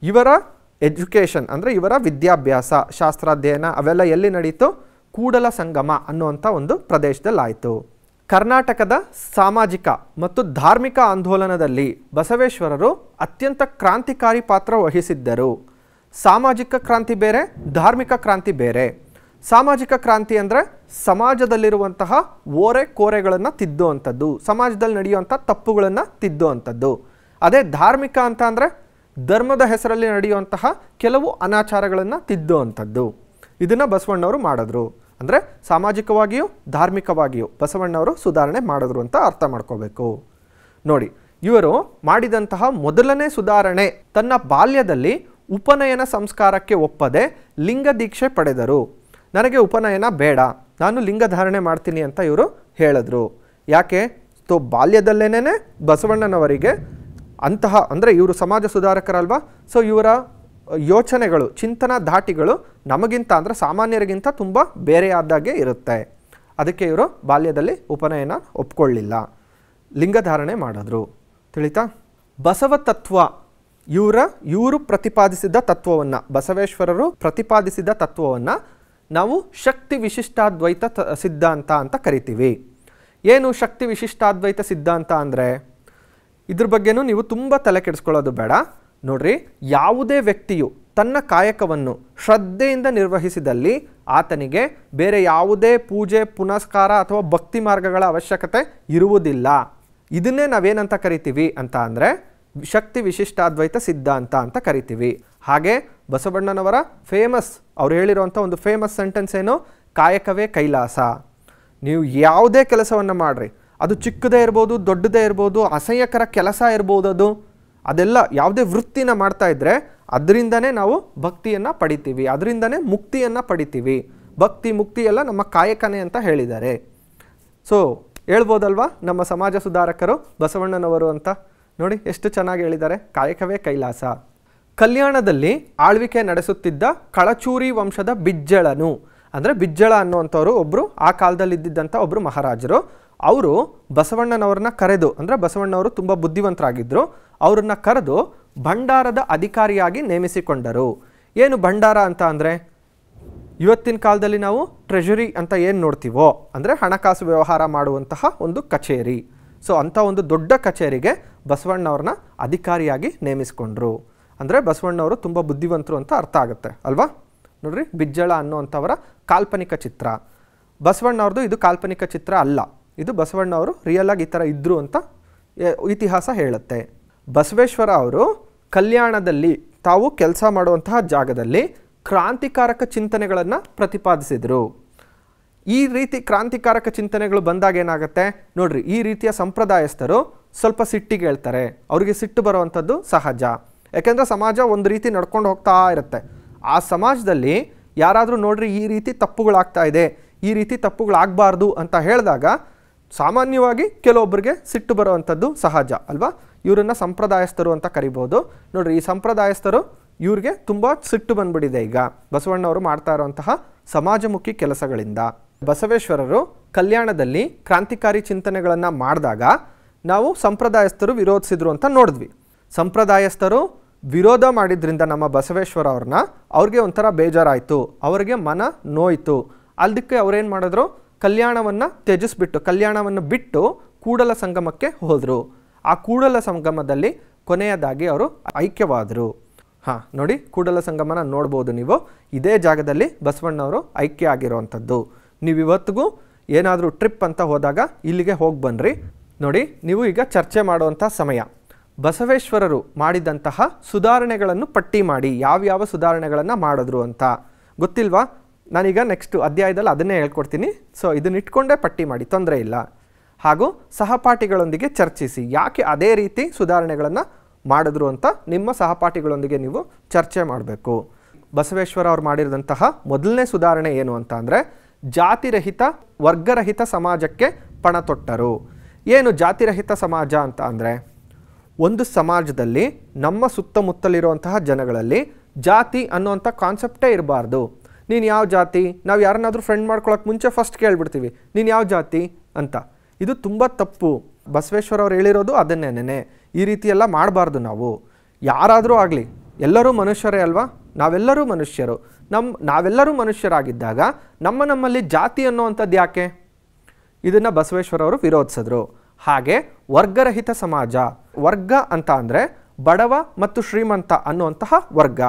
ಇವರ ಎಜುಕೇಷನ್ ಅಂದರೆ ಇವರ ವಿದ್ಯಾಭ್ಯಾಸ, ಶಾಸ್ತ್ರಾಧ್ಯಯನ ಅವೆಲ್ಲ ಎಲ್ಲಿ ನಡೀತು? ಕೂಡಲ ಸಂಗಮ ಅನ್ನುವಂಥ ಒಂದು ಪ್ರದೇಶದಲ್ಲಾಯಿತು. ಕರ್ನಾಟಕದ ಸಾಮಾಜಿಕ ಮತ್ತು ಧಾರ್ಮಿಕ ಆಂದೋಲನದಲ್ಲಿ ಬಸವೇಶ್ವರರು ಅತ್ಯಂತ ಕ್ರಾಂತಿಕಾರಿ ಪಾತ್ರ ವಹಿಸಿದ್ದರು. ಸಾಮಾಜಿಕ ಕ್ರಾಂತಿ ಬೇರೆ, ಧಾರ್ಮಿಕ ಕ್ರಾಂತಿ ಬೇರೆ. ಸಾಮಾಜಿಕ ಕ್ರಾಂತಿ ಅಂದರೆ ಸಮಾಜದಲ್ಲಿರುವಂತಹ ಓರೆ ಕೋರೆಗಳನ್ನು ತಿದ್ದುವಂಥದ್ದು, ಸಮಾಜದಲ್ಲಿ ನಡೆಯುವಂಥ ತಪ್ಪುಗಳನ್ನು ತಿದ್ದುವಂಥದ್ದು. ಅದೇ ಧಾರ್ಮಿಕ ಅಂತ ಅಂದರೆ ಧರ್ಮದ ಹೆಸರಲ್ಲಿ ನಡೆಯುವಂತಹ ಕೆಲವು ಅನಾಚಾರಗಳನ್ನು ತಿದ್ದುವಂಥದ್ದು. ಇದನ್ನು ಬಸವಣ್ಣವರು ಮಾಡಿದ್ರು. ಅಂದರೆ ಸಾಮಾಜಿಕವಾಗಿಯೂ ಧಾರ್ಮಿಕವಾಗಿಯೂ ಬಸವಣ್ಣವರು ಸುಧಾರಣೆ ಮಾಡಿದ್ರು ಅಂತ ಅರ್ಥ ಮಾಡ್ಕೋಬೇಕು. ನೋಡಿ, ಇವರು ಮಾಡಿದಂತಹ ಮೊದಲನೇ ಸುಧಾರಣೆ, ತನ್ನ ಬಾಲ್ಯದಲ್ಲಿ ಉಪನಯನ ಸಂಸ್ಕಾರಕ್ಕೆ ಒಪ್ಪದೆ ಲಿಂಗ ದೀಕ್ಷೆ ಪಡೆದರು. ನನಗೆ ಉಪನಯನ ಬೇಡ, ನಾನು ಲಿಂಗಧಾರಣೆ ಮಾಡ್ತೀನಿ ಅಂತ ಇವರು ಹೇಳಿದ್ರು. ಯಾಕೆ? ಬಾಲ್ಯದಲ್ಲೇನೇ ಬಸವಣ್ಣನವರಿಗೆ ಅಂತಹ, ಅಂದರೆ ಇವರು ಸಮಾಜ ಸುಧಾರಕರಲ್ವಾ, ಸೊ ಇವರ ಯೋಚನೆಗಳು, ಚಿಂತನಾ ಧಾಟಿಗಳು ನಮಗಿಂತ, ಅಂದರೆ ಸಾಮಾನ್ಯರಿಗಿಂತ ತುಂಬ ಬೇರೆಯಾದಾಗೆ ಇರುತ್ತೆ. ಅದಕ್ಕೆ ಇವರು ಬಾಲ್ಯದಲ್ಲಿ ಉಪನಯನ ಒಪ್ಕೊಳ್ಳಿಲ್ಲ, ಲಿಂಗಧಾರಣೆ ಮಾಡಿದ್ರು. ತಿಳಿತಾ? ಬಸವ ತತ್ವ, ಇವರು ಪ್ರತಿಪಾದಿಸಿದ ತತ್ವವನ್ನು, ಬಸವೇಶ್ವರರು ಪ್ರತಿಪಾದಿಸಿದ ತತ್ವವನ್ನು ನಾವು ಶಕ್ತಿ ವಿಶಿಷ್ಟಾದ್ವೈತ ಸಿದ್ಧಾಂತ ಅಂತ ಕರಿತೀವಿ. ಏನು ಶಕ್ತಿ ವಿಶಿಷ್ಟಾದ್ವೈತ ಸಿದ್ಧಾಂತ ಅಂದರೆ? ಇದ್ರ ಬಗ್ಗೆನೂ ನೀವು ತುಂಬ ತಲೆ ಕೆಡಿಸ್ಕೊಳ್ಳೋದು ಬೇಡ. ನೋಡ್ರಿ, ಯಾವುದೇ ವ್ಯಕ್ತಿಯು ತನ್ನ ಕಾಯಕವನ್ನು ಶ್ರದ್ಧೆಯಿಂದ ನಿರ್ವಹಿಸಿದಲ್ಲಿ ಆತನಿಗೆ ಬೇರೆ ಯಾವುದೇ ಪೂಜೆ ಪುನಸ್ಕಾರ ಅಥವಾ ಭಕ್ತಿ ಮಾರ್ಗಗಳ ಅವಶ್ಯಕತೆ ಇರುವುದಿಲ್ಲ. ಇದನ್ನೇ ನಾವೇನಂತ ಕರಿತೀವಿ ಅಂತ ಅಂದರೆ ಶಕ್ತಿ ವಿಶಿಷ್ಟಾದ್ವೈತ ಸಿದ್ಧಾಂತ ಅಂತ ಕರಿತೀವಿ. ಹಾಗೆ ಬಸವಣ್ಣನವರ ಫೇಮಸ್, ಅವ್ರು ಹೇಳಿರುವಂಥ ಒಂದು ಫೇಮಸ್ ಸೆಂಟೆನ್ಸ್ ಏನು? ಕಾಯಕವೇ ಕೈಲಾಸ. ನೀವು ಯಾವುದೇ ಕೆಲಸವನ್ನು ಮಾಡಿರಿ, ಅದು ಚಿಕ್ಕದೇ ಇರ್ಬೋದು, ದೊಡ್ಡದೇ ಇರ್ಬೋದು, ಅಸಹ್ಯಕರ ಕೆಲಸ ಇರ್ಬೋದು, ಅದೆಲ್ಲ ಯಾವುದೇ ವೃತ್ತಿನ ಮಾಡ್ತಾ ಇದ್ದರೆ ಅದರಿಂದನೇ ನಾವು ಭಕ್ತಿಯನ್ನು ಪಡಿತೀವಿ, ಅದರಿಂದನೇ ಮುಕ್ತಿಯನ್ನು ಪಡಿತೀವಿ. ಭಕ್ತಿ ಮುಕ್ತಿ ಎಲ್ಲ ನಮ್ಮ ಕಾಯಕನೇ ಅಂತ ಹೇಳಿದ್ದಾರೆ. ಸೊ ಹೇಳ್ಬೋದಲ್ವಾ ನಮ್ಮ ಸಮಾಜ ಸುಧಾರಕರು ಬಸವಣ್ಣನವರು ಅಂತ? ನೋಡಿ ಎಷ್ಟು ಚೆನ್ನಾಗಿ ಹೇಳಿದ್ದಾರೆ, ಕಾಯಕವೇ ಕೈಲಾಸ. ಕಲ್ಯಾಣದಲ್ಲಿ ಆಳ್ವಿಕೆ ನಡೆಸುತ್ತಿದ್ದ ಕಳಚೂರಿ ವಂಶದ ಬಿಜ್ಜಳನು, ಅಂದರೆ ಬಿಜ್ಜಳ ಅನ್ನುವಂಥವ್ರು ಒಬ್ಬರು ಆ ಕಾಲದಲ್ಲಿ ಇದ್ದಿದ್ದಂಥ ಒಬ್ಬರು ಮಹಾರಾಜರು. ಅವರು ಬಸವಣ್ಣನವ್ರನ್ನ ಕರೆದು, ಅಂದರೆ ಬಸವಣ್ಣವರು ತುಂಬ ಬುದ್ಧಿವಂತರಾಗಿದ್ದರು, ಅವ್ರನ್ನ ಕರೆದು ಭಂಡಾರದ ಅಧಿಕಾರಿಯಾಗಿ ನೇಮಿಸಿಕೊಂಡರು. ಏನು ಭಂಡಾರ ಅಂತ ಅಂದರೆ? ಇವತ್ತಿನ ಕಾಲದಲ್ಲಿ ನಾವು ಟ್ರೆಷರಿ ಅಂತ ಏನು ನೋಡ್ತೀವೋ, ಅಂದರೆ ಹಣಕಾಸು ವ್ಯವಹಾರ ಮಾಡುವಂತಹ ಒಂದು ಕಚೇರಿ. ಸೊ ಅಂಥ ಒಂದು ದೊಡ್ಡ ಕಚೇರಿಗೆ ಬಸವಣ್ಣವ್ರನ್ನ ಅಧಿಕಾರಿಯಾಗಿ ನೇಮಿಸಿಕೊಂಡ್ರು. ಅಂದರೆ ಬಸವಣ್ಣವರು ತುಂಬ ಬುದ್ಧಿವಂತರು ಅಂತ ಅರ್ಥ ಆಗುತ್ತೆ ಅಲ್ವಾ? ನೋಡ್ರಿ, ಬಿಜ್ಜಳ ಅನ್ನುವಂಥವರ ಕಾಲ್ಪನಿಕ ಚಿತ್ರ. ಬಸವಣ್ಣವ್ರದ್ದು ಇದು ಕಾಲ್ಪನಿಕ ಚಿತ್ರ ಅಲ್ಲ, ಇದು ಬಸವಣ್ಣವರು ರಿಯಲ್ ಆಗಿ ಈ ಥರ ಇದ್ದರು ಅಂತ ಇತಿಹಾಸ ಹೇಳುತ್ತೆ. ಬಸವೇಶ್ವರ ಅವರು ಕಲ್ಯಾಣದಲ್ಲಿ ತಾವು ಕೆಲಸ ಮಾಡುವಂತಹ ಜಾಗದಲ್ಲಿ ಕ್ರಾಂತಿಕಾರಕ ಚಿಂತನೆಗಳನ್ನು ಪ್ರತಿಪಾದಿಸಿದರು. ಈ ರೀತಿ ಕ್ರಾಂತಿಕಾರಕ ಚಿಂತನೆಗಳು ಬಂದಾಗ ಏನಾಗುತ್ತೆ ನೋಡ್ರಿ, ಈ ರೀತಿಯ ಸಂಪ್ರದಾಯಸ್ಥರು ಸ್ವಲ್ಪ ಸಿಟ್ಟಿಗೆ ಹೇಳ್ತಾರೆ. ಅವರಿಗೆ ಸಿಟ್ಟು ಬರುವಂಥದ್ದು ಸಹಜ. ಯಾಕೆಂದರೆ ಸಮಾಜ ಒಂದು ರೀತಿ ನಡ್ಕೊಂಡು ಹೋಗ್ತಾ ಇರುತ್ತೆ. ಆ ಸಮಾಜದಲ್ಲಿ ಯಾರಾದರೂ ನೋಡ್ರಿ ಈ ರೀತಿ ತಪ್ಪುಗಳಾಗ್ತಾ ಇದೆ, ಈ ರೀತಿ ತಪ್ಪುಗಳಾಗಬಾರ್ದು ಅಂತ ಹೇಳಿದಾಗ ಸಾಮಾನ್ಯವಾಗಿ ಕೆಲವೊಬ್ಬರಿಗೆ ಸಿಟ್ಟು ಬರುವಂಥದ್ದು ಸಹಜ ಅಲ್ವಾ? ಇವರನ್ನು ಸಂಪ್ರದಾಯಸ್ಥರು ಅಂತ ಕರಿಬೋದು. ನೋಡ್ರಿ, ಈ ಸಂಪ್ರದಾಯಸ್ಥರು ಇವ್ರಿಗೆ ತುಂಬ ಸಿಟ್ಟು ಬಂದ್ಬಿಟ್ಟಿದೆ ಈಗ ಬಸವಣ್ಣವರು ಮಾಡ್ತಾ ಇರುವಂತಹ ಸಮಾಜಮುಖಿ ಕೆಲಸಗಳಿಂದ. ಬಸವೇಶ್ವರರು ಕಲ್ಯಾಣದಲ್ಲಿ ಕ್ರಾಂತಿಕಾರಿ ಚಿಂತನೆಗಳನ್ನು ಮಾಡಿದಾಗ ನಾವು ಸಂಪ್ರದಾಯಸ್ಥರು ವಿರೋಧಿಸಿದ್ರು ಅಂತ ನೋಡಿದ್ವಿ. ಸಂಪ್ರದಾಯಸ್ಥರು ವಿರೋಧ ಮಾಡಿದ್ರಿಂದ ನಮ್ಮ ಬಸವೇಶ್ವರ ಅವ್ರನ್ನ, ಅವ್ರಿಗೆ ಒಂಥರ ಬೇಜಾರಾಯಿತು, ಅವರಿಗೆ ಮನ ನೋಯಿತು. ಅದಕ್ಕೆ ಅವ್ರೇನು ಮಾಡಿದ್ರು, ಕಲ್ಯಾಣವನ್ನು ತ್ಯಜಿಸ್ಬಿಟ್ಟು, ಕಲ್ಯಾಣವನ್ನು ಬಿಟ್ಟು ಕೂಡಲ ಸಂಗಮಕ್ಕೆ ಹೋದರು. ಆ ಕೂಡಲ ಸಂಗಮದಲ್ಲಿ ಕೊನೆಯದಾಗಿ ಅವರು ಐಕ್ಯವಾದರು. ನೋಡಿ, ಕೂಡಲ ಸಂಗಮನ ನೋಡ್ಬೋದು ನೀವು. ಇದೇ ಜಾಗದಲ್ಲಿ ಬಸವಣ್ಣವರು ಐಕ್ಯ ಆಗಿರುವಂಥದ್ದು. ನೀವು ಇವತ್ತಿಗೂ ಏನಾದರೂ ಟ್ರಿಪ್ ಅಂತ ಹೋದಾಗ ಇಲ್ಲಿಗೆ ಹೋಗಿ ಬನ್ನಿರಿ. ನೋಡಿ, ನೀವು ಈಗ ಚರ್ಚೆ ಮಾಡುವಂಥ ಸಮಯ. ಬಸವೇಶ್ವರರು ಮಾಡಿದಂತಹ ಸುಧಾರಣೆಗಳನ್ನು ಪಟ್ಟಿ ಮಾಡಿ, ಯಾವ್ಯಾವ ಸುಧಾರಣೆಗಳನ್ನು ಮಾಡಿದ್ರು ಅಂತ ಗೊತ್ತಿಲ್ವಾ? ನಾನೀಗ ನೆಕ್ಸ್ಟ್ ಅಧ್ಯಾಯದಲ್ಲಿ ಅದನ್ನೇ ಹೇಳ್ಕೊಡ್ತೀನಿ. ಸೊ ಇದನ್ನ ಇಟ್ಕೊಂಡೇ ಪಟ್ಟಿ ಮಾಡಿ, ತೊಂದರೆ ಇಲ್ಲ. ಹಾಗೂ ಸಹಪಾಠಿಗಳೊಂದಿಗೆ ಚರ್ಚಿಸಿ, ಯಾಕೆ ಅದೇ ರೀತಿ ಸುಧಾರಣೆಗಳನ್ನು ಮಾಡಿದ್ರು ಅಂತ ನಿಮ್ಮ ಸಹಪಾಠಿಗಳೊಂದಿಗೆ ನೀವು ಚರ್ಚೆ ಮಾಡಬೇಕು. ಬಸವೇಶ್ವರ ಅವ್ರು ಮಾಡಿದಂತಹ ಮೊದಲನೇ ಸುಧಾರಣೆ ಏನು ಅಂತ ಅಂದರೆ, ಜಾತಿರಹಿತ ವರ್ಗರಹಿತ ಸಮಾಜಕ್ಕೆ ಪಣ ತೊಟ್ಟರು. ಏನು ಜಾತಿರಹಿತ ಸಮಾಜ ಅಂತ ಅಂದರೆ, ಒಂದು ಸಮಾಜದಲ್ಲಿ ನಮ್ಮ ಸುತ್ತಮುತ್ತಲಿರುವಂತಹ ಜನಗಳಲ್ಲಿ ಜಾತಿ ಅನ್ನುವಂಥ ಕಾನ್ಸೆಪ್ಟೇ ಇರಬಾರ್ದು. ನೀನು ಯಾವ ಜಾತಿ, ನಾವು ಯಾರನ್ನಾದರೂ ಫ್ರೆಂಡ್ ಮಾಡ್ಕೊಳ್ಳೋಕೆ ಮುಂಚೆ ಫಸ್ಟ್ ಕೇಳಿಬಿಡ್ತೀವಿ, ನೀನು ಯಾವ ಜಾತಿ ಅಂತ. ಇದು ತುಂಬ ತಪ್ಪು. ಬಸವೇಶ್ವರ ಅವ್ರು ಹೇಳಿರೋದು ಅದನ್ನೇನೆ. ಈ ರೀತಿ ಎಲ್ಲ ಮಾಡಬಾರ್ದು. ನಾವು ಯಾರಾದರೂ ಆಗಲಿ, ಎಲ್ಲರೂ ಮನುಷ್ಯರೇ ಅಲ್ವಾ? ನಾವೆಲ್ಲರೂ ಮನುಷ್ಯರು. ನಾವೆಲ್ಲರೂ ಮನುಷ್ಯರಾಗಿದ್ದಾಗ ನಮ್ಮಲ್ಲಿ ಜಾತಿ ಅನ್ನೋವಂಥದ್ದು ಯಾಕೆ? ಇದನ್ನು ಬಸವೇಶ್ವರವರು ವಿರೋಧಿಸಿದ್ರು. ಹಾಗೆ ವರ್ಗರಹಿತ ಸಮಾಜ, ವರ್ಗ ಅಂತ ಅಂದರೆ ಬಡವ ಮತ್ತು ಶ್ರೀಮಂತ ಅನ್ನುವಂತಹ ವರ್ಗ.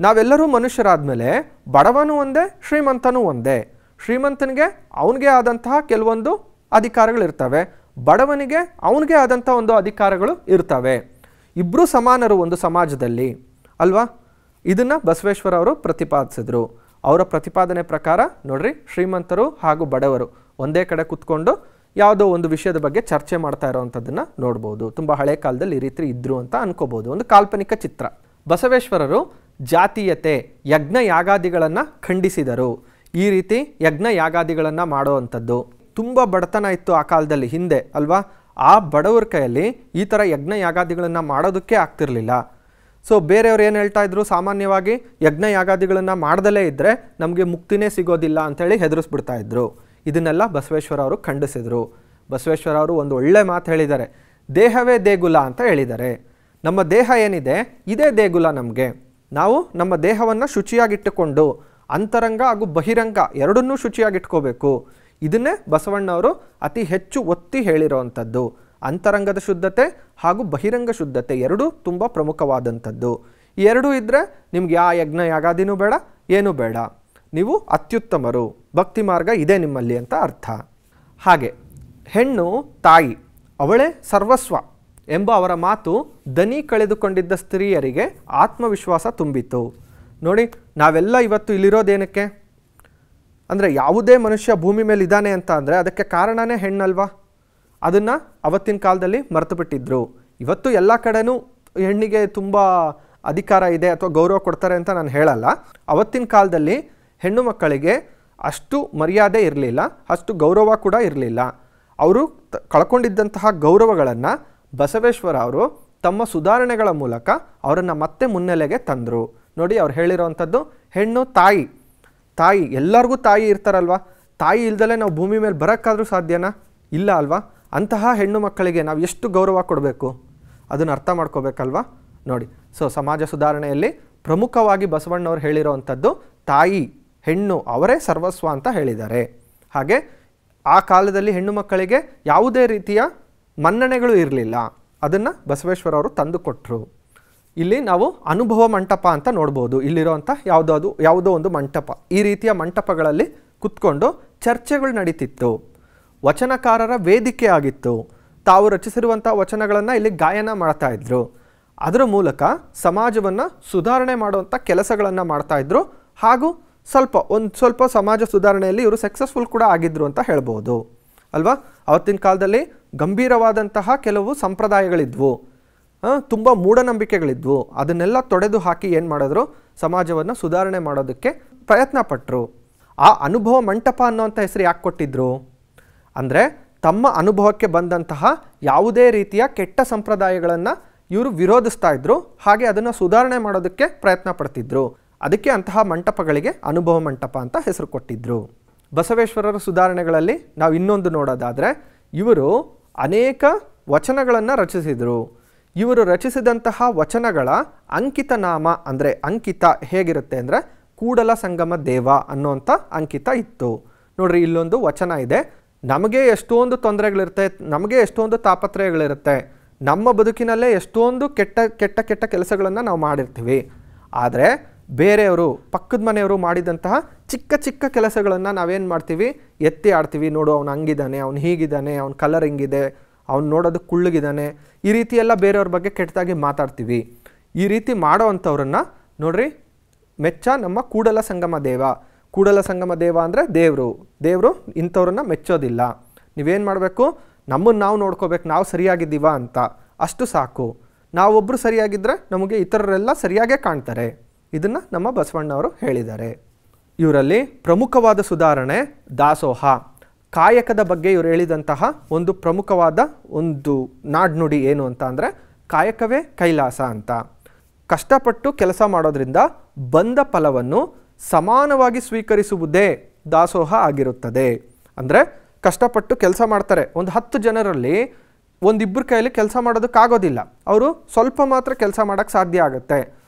ನಾವೆಲ್ಲರೂ ಮನುಷ್ಯರಾದಮೇಲೆ ಬಡವನೂ ಒಂದೇ, ಶ್ರೀಮಂತನೂ ಒಂದೇ. ಶ್ರೀಮಂತನಿಗೆ ಅವನಿಗೆ ಆದಂತಹ ಕೆಲವೊಂದು ಅಧಿಕಾರಗಳಿರ್ತವೆ, ಬಡವನಿಗೆ ಅವನಿಗೆ ಆದಂಥ ಒಂದು ಅಧಿಕಾರಗಳು ಇರ್ತವೆ. ಇಬ್ಬರೂ ಸಮಾನರು ಒಂದು ಸಮಾಜದಲ್ಲಿ ಅಲ್ವಾ. ಇದನ್ನು ಬಸವೇಶ್ವರ ಅವರು ಪ್ರತಿಪಾದಿಸಿದ್ರು. ಅವರ ಪ್ರತಿಪಾದನೆ ಪ್ರಕಾರ ನೋಡ್ರಿ, ಶ್ರೀಮಂತರು ಹಾಗೂ ಬಡವರು ಒಂದೇ ಕಡೆ ಕುತ್ಕೊಂಡು ಯಾವುದೋ ಒಂದು ವಿಷಯದ ಬಗ್ಗೆ ಚರ್ಚೆ ಮಾಡ್ತಾ ಇರೋವಂಥದ್ದನ್ನು ನೋಡ್ಬೋದು. ತುಂಬ ಹಳೆ ಕಾಲದಲ್ಲಿ ಈ ರೀತಿ ಇದ್ರು ಅಂತ ಅನ್ಕೋಬೋದು. ಒಂದು ಕಾಲ್ಪನಿಕ ಚಿತ್ರ. ಬಸವೇಶ್ವರರು ಜಾತೀಯತೆ, ಯಜ್ಞ ಯಾಗಾದಿಗಳನ್ನು ಖಂಡಿಸಿದರು. ಈ ರೀತಿ ಯಜ್ಞ ಯಾಗಾದಿಗಳನ್ನು ಮಾಡುವಂಥದ್ದು ತುಂಬ ಬಡತನ ಇತ್ತು ಆ ಕಾಲದಲ್ಲಿ ಹಿಂದೆ ಅಲ್ವಾ. ಆ ಬಡವರ ಕೈಯಲ್ಲಿ ಈ ಥರ ಯಜ್ಞ ಯಾಗಾದಿಗಳನ್ನು ಮಾಡೋದಕ್ಕೆ ಆಗ್ತಿರ್ಲಿಲ್ಲ. ಸೊ ಬೇರೆಯವ್ರು ಏನು ಹೇಳ್ತಾ ಇದ್ರು, ಸಾಮಾನ್ಯವಾಗಿ ಯಜ್ಞ ಯಾಗಾದಿಗಳನ್ನು ಮಾಡ್ದಲೇ ಇದ್ದರೆ ನಮಗೆ ಮುಕ್ತಿನೇ ಸಿಗೋದಿಲ್ಲ ಅಂಥೇಳಿ ಹೆದರಿಸ್ಬಿಡ್ತಾ ಇದ್ರು. ಇದನ್ನೆಲ್ಲ ಬಸವೇಶ್ವರ ಅವರು ಖಂಡಿಸಿದರು. ಬಸವೇಶ್ವರ ಅವರು ಒಂದು ಒಳ್ಳೆ ಮಾತು ಹೇಳಿದ್ದಾರೆ, ದೇಹವೇ ದೇಗುಲ ಅಂತ ಹೇಳಿದ್ದಾರೆ. ನಮ್ಮ ದೇಹ ಏನಿದೆ ಇದೇ ದೇಗುಲ. ನಮಗೆ ನಾವು ನಮ್ಮ ದೇಹವನ್ನು ಶುಚಿಯಾಗಿಟ್ಟುಕೊಂಡು ಅಂತರಂಗ ಹಾಗೂ ಬಹಿರಂಗ ಎರಡನ್ನೂ ಶುಚಿಯಾಗಿಟ್ಕೋಬೇಕು. ಇದನ್ನೇ ಬಸವಣ್ಣವರು ಅತಿ ಹೆಚ್ಚು ಒತ್ತಿ ಹೇಳಿರೋವಂಥದ್ದು. ಅಂತರಂಗದ ಶುದ್ಧತೆ ಹಾಗೂ ಬಹಿರಂಗ ಶುದ್ಧತೆ ಎರಡೂ ತುಂಬ ಪ್ರಮುಖವಾದಂಥದ್ದು. ಈ ಎರಡೂ ಇದ್ದರೆ ನಿಮ್ಗೆ ಯಾವ ಯಜ್ಞ ಯಾಗಾದಿನೂ ಬೇಡ, ಏನೂ ಬೇಡ, ನೀವು ಅತ್ಯುತ್ತಮರು, ಭಕ್ತಿ ಮಾರ್ಗ ಇದೆ ನಿಮ್ಮಲ್ಲಿ ಅಂತ ಅರ್ಥ. ಹಾಗೆ ಹೆಣ್ಣು ತಾಯಿ, ಅವಳೇ ಸರ್ವಸ್ವ ಎಂಬ ಅವರ ಮಾತು ದನಿ ಕಳೆದುಕೊಂಡಿದ್ದ ಸ್ತ್ರೀಯರಿಗೆ ಆತ್ಮವಿಶ್ವಾಸ ತುಂಬಿತು. ನೋಡಿ, ನಾವೆಲ್ಲ ಇವತ್ತು ಇಲ್ಲಿರೋದೇನಕ್ಕೆ ಅಂದರೆ, ಯಾವುದೇ ಮನುಷ್ಯ ಭೂಮಿ ಮೇಲೆ ಇದ್ದಾನೆ ಅಂತ ಅಂದರೆ ಅದಕ್ಕೆ ಕಾರಣನೇ ಹೆಣ್ಣಲ್ವಾ. ಅದನ್ನು ಅವತ್ತಿನ ಕಾಲದಲ್ಲಿ ಮರೆತು ಬಿಟ್ಟಿದ್ರು. ಇವತ್ತು ಎಲ್ಲ ಕಡೆನೂ ಹೆಣ್ಣಿಗೆ ತುಂಬ ಅಧಿಕಾರ ಇದೆ ಅಥವಾ ಗೌರವ ಕೊಡ್ತಾರೆ ಅಂತ ನಾನು ಹೇಳಲ್ಲ. ಅವತ್ತಿನ ಕಾಲದಲ್ಲಿ ಹೆಣ್ಣು ಮಕ್ಕಳಿಗೆ ಅಷ್ಟು ಮರ್ಯಾದೆ ಇರಲಿಲ್ಲ, ಅಷ್ಟು ಗೌರವ ಕೂಡ ಇರಲಿಲ್ಲ. ಅವರು ಕಳ್ಕೊಂಡಿದ್ದಂತಹ ಗೌರವಗಳನ್ನು ಬಸವೇಶ್ವರ ಅವರು ತಮ್ಮ ಸುಧಾರಣೆಗಳ ಮೂಲಕ ಅವರನ್ನು ಮತ್ತೆ ಮುನ್ನೆಲೆಗೆ ತಂದರು. ನೋಡಿ, ಅವ್ರು ಹೇಳಿರೋವಂಥದ್ದು ಹೆಣ್ಣು ತಾಯಿ. ತಾಯಿ ಎಲ್ಲರಿಗೂ ತಾಯಿ ಇರ್ತಾರಲ್ವ. ತಾಯಿ ಇಲ್ದಲೇ ನಾವು ಭೂಮಿ ಮೇಲೆ ಬರೋಕ್ಕಾದ್ರೂ ಸಾಧ್ಯನಾ? ಇಲ್ಲ ಅಲ್ವಾ. ಅಂತಹ ಹೆಣ್ಣು ಮಕ್ಕಳಿಗೆ ನಾವು ಎಷ್ಟು ಗೌರವ ಕೊಡಬೇಕು ಅದನ್ನು ಅರ್ಥ ಮಾಡ್ಕೋಬೇಕಲ್ವಾ. ನೋಡಿ, ಸೊ ಸಮಾಜ ಸುಧಾರಣೆಯಲ್ಲಿ ಪ್ರಮುಖವಾಗಿ ಬಸವಣ್ಣವ್ರು ಹೇಳಿರೋವಂಥದ್ದು ತಾಯಿ, ಹೆಣ್ಣು ಅವರೇ ಸರ್ವಸ್ವ ಅಂತ ಹೇಳಿದ್ದಾರೆ. ಹಾಗೆ ಆ ಕಾಲದಲ್ಲಿ ಹೆಣ್ಣು ಮಕ್ಕಳಿಗೆ ಯಾವುದೇ ರೀತಿಯ ಮನ್ನಣೆಗಳು ಇರಲಿಲ್ಲ. ಅದನ್ನು ಬಸವೇಶ್ವರ ಅವರು ತಂದು ಕೊಟ್ಟರು. ಇಲ್ಲಿ ನಾವು ಅನುಭವ ಮಂಟಪ ಅಂತ ನೋಡ್ಬೋದು. ಇಲ್ಲಿರೋವಂಥ ಯಾವುದೋ ಒಂದು ಮಂಟಪ. ಈ ರೀತಿಯ ಮಂಟಪಗಳಲ್ಲಿ ಕುತ್ಕೊಂಡು ಚರ್ಚೆಗಳು ನಡೀತಿತ್ತು. ವಚನಕಾರರ ವೇದಿಕೆ ಆಗಿತ್ತು. ತಾವು ರಚಿಸಿರುವಂಥ ವಚನಗಳನ್ನು ಇಲ್ಲಿ ಗಾಯನ ಮಾಡ್ತಾ ಇದ್ರು. ಅದರ ಮೂಲಕ ಸಮಾಜವನ್ನು ಸುಧಾರಣೆ ಮಾಡುವಂಥ ಕೆಲಸಗಳನ್ನು ಮಾಡ್ತಾಯಿದ್ರು. ಹಾಗೂ ಸ್ವಲ್ಪ ಸಮಾಜ ಸುಧಾರಣೆಯಲ್ಲಿ ಇವರು ಸಕ್ಸಸ್ಫುಲ್ ಕೂಡ ಆಗಿದ್ರು ಅಂತ ಹೇಳ್ಬೋದು ಅಲ್ವಾ. ಅವತ್ತಿನ ಕಾಲದಲ್ಲಿ ಗಂಭೀರವಾದಂತಹ ಕೆಲವು ಸಂಪ್ರದಾಯಗಳಿದ್ವು, ತುಂಬ ಮೂಢನಂಬಿಕೆಗಳಿದ್ವು. ಅದನ್ನೆಲ್ಲ ತೊಡೆದು ಹಾಕಿ ಏನು ಮಾಡಿದ್ರು, ಸಮಾಜವನ್ನು ಸುಧಾರಣೆ ಮಾಡೋದಕ್ಕೆ ಪ್ರಯತ್ನ ಪಟ್ಟರು. ಆ ಅನುಭವ ಮಂಟಪ ಅನ್ನೋಂಥ ಹೆಸರು ಯಾಕೆ ಕೊಟ್ಟಿದ್ರು ಅಂದರೆ, ತಮ್ಮ ಅನುಭವಕ್ಕೆ ಬಂದಂತಹ ಯಾವುದೇ ರೀತಿಯ ಕೆಟ್ಟ ಸಂಪ್ರದಾಯಗಳನ್ನು ಇವರು ವಿರೋಧಿಸ್ತಾ ಇದ್ರು. ಹಾಗೆ ಅದನ್ನು ಸುಧಾರಣೆ ಮಾಡೋದಕ್ಕೆ ಪ್ರಯತ್ನ ಪಡ್ತಿದ್ರು. ಅದಕ್ಕೆ ಅಂತಹ ಮಂಟಪಗಳಿಗೆ ಅನುಭವ ಮಂಟಪ ಅಂತ ಹೆಸರು ಕೊಟ್ಟಿದ್ರು. ಬಸವೇಶ್ವರರ ಸುಧಾರಣೆಗಳಲ್ಲಿ ನಾವು ಇನ್ನೊಂದು ನೋಡೋದಾದರೆ, ಇವರು ಅನೇಕ ವಚನಗಳನ್ನು ರಚಿಸಿದರು. ಇವರು ರಚಿಸಿದಂತಹ ವಚನಗಳ ಅಂಕಿತ ನಾಮ ಅಂದರೆ ಅಂಕಿತ ಹೇಗಿರುತ್ತೆ ಅಂದರೆ, ಕೂಡಲ ಸಂಗಮ ದೇವ ಅನ್ನೋಂಥ ಅಂಕಿತ ಇತ್ತು. ನೋಡ್ರಿ, ಇಲ್ಲೊಂದು ವಚನ ಇದೆ. ನಮಗೆ ಎಷ್ಟೊಂದು ತೊಂದರೆಗಳಿರುತ್ತೆ, ನಮಗೆ ಎಷ್ಟೊಂದು ತಾಪತ್ರಯಗಳಿರುತ್ತೆ, ನಮ್ಮ ಬದುಕಿನಲ್ಲೇ ಎಷ್ಟೊಂದು ಕೆಟ್ಟ ಕೆಲಸಗಳನ್ನು ನಾವು ಮಾಡಿರ್ತೀವಿ. ಆದರೆ ಬೇರೆಯವರು, ಪಕ್ಕದ ಮನೆಯವರು ಮಾಡಿದಂತಹ ಚಿಕ್ಕ ಕೆಲಸಗಳನ್ನು ನಾವೇನು ಮಾಡ್ತೀವಿ, ಎತ್ತಿ ಆಡ್ತೀವಿ. ನೋಡು, ಅವ್ನು ಹಂಗಿದ್ದಾನೆ, ಅವ್ನು ಹೀಗಿದ್ದಾನೆ, ಅವ್ನ ಕಲರ್ ಹಿಂಗಿದೆ, ಅವ್ನು ನೋಡೋದು ಕುಳ್ಳಗಿದ್ದಾನೆ, ಈ ರೀತಿ ಎಲ್ಲ ಬೇರೆಯವ್ರ ಬಗ್ಗೆ ಕೆಟ್ಟದಾಗಿ ಮಾತಾಡ್ತೀವಿ. ಈ ರೀತಿ ಮಾಡೋ ಅಂಥವ್ರನ್ನ ನೋಡ್ರಿ ಮೆಚ್ಚ ನಮ್ಮ ಕೂಡಲ ಸಂಗಮ ದೇವ. ಕೂಡಲ ಸಂಗಮ ದೇವ ಅಂದರೆ ದೇವರು ಇಂಥವ್ರನ್ನ ಮೆಚ್ಚೋದಿಲ್ಲ. ನೀವೇನು ಮಾಡಬೇಕು, ನಮ್ಮನ್ನು ನಾವು ನೋಡ್ಕೋಬೇಕು, ನಾವು ಸರಿಯಾಗಿದ್ದೀವ ಅಂತ, ಅಷ್ಟು ಸಾಕು. ನಾವೊಬ್ಬರು ಸರಿಯಾಗಿದ್ದರೆ ನಮಗೆ ಇತರರೆಲ್ಲ ಸರಿಯಾಗೇ ಕಾಣ್ತಾರೆ. ಇದನ್ನು ನಮ್ಮ ಬಸವಣ್ಣವರು ಹೇಳಿದ್ದಾರೆ. ಇವರಲ್ಲಿ ಪ್ರಮುಖವಾದ ಸುಧಾರಣೆ ದಾಸೋಹ, ಕಾಯಕದ ಬಗ್ಗೆ ಇವರು ಹೇಳಿದಂತಹ ಒಂದು ಪ್ರಮುಖವಾದ ಒಂದು ನಾಡ್ನುಡಿ ಏನು ಅಂತ ಅಂದರೆ, ಕಾಯಕವೇ ಕೈಲಾಸ ಅಂತ. ಕಷ್ಟಪಟ್ಟು ಕೆಲಸ ಮಾಡೋದ್ರಿಂದ ಬಂದ ಫಲವನ್ನು ಸಮಾನವಾಗಿ ಸ್ವೀಕರಿಸುವುದೇ ದಾಸೋಹ ಆಗಿರುತ್ತದೆ. ಅಂದರೆ ಕಷ್ಟಪಟ್ಟು ಕೆಲಸ ಮಾಡ್ತಾರೆ. ಒಂದು 10 ಜನರಲ್ಲಿ ಒಂದಿಬ್ಬರ ಕೈಯಲ್ಲಿ ಕೆಲಸ ಮಾಡೋದಕ್ಕಾಗೋದಿಲ್ಲ. ಅವರು ಸ್ವಲ್ಪ ಮಾತ್ರ ಕೆಲಸ ಮಾಡೋಕ್ಕೆ ಸಾಧ್ಯ ಆಗುತ್ತೆ.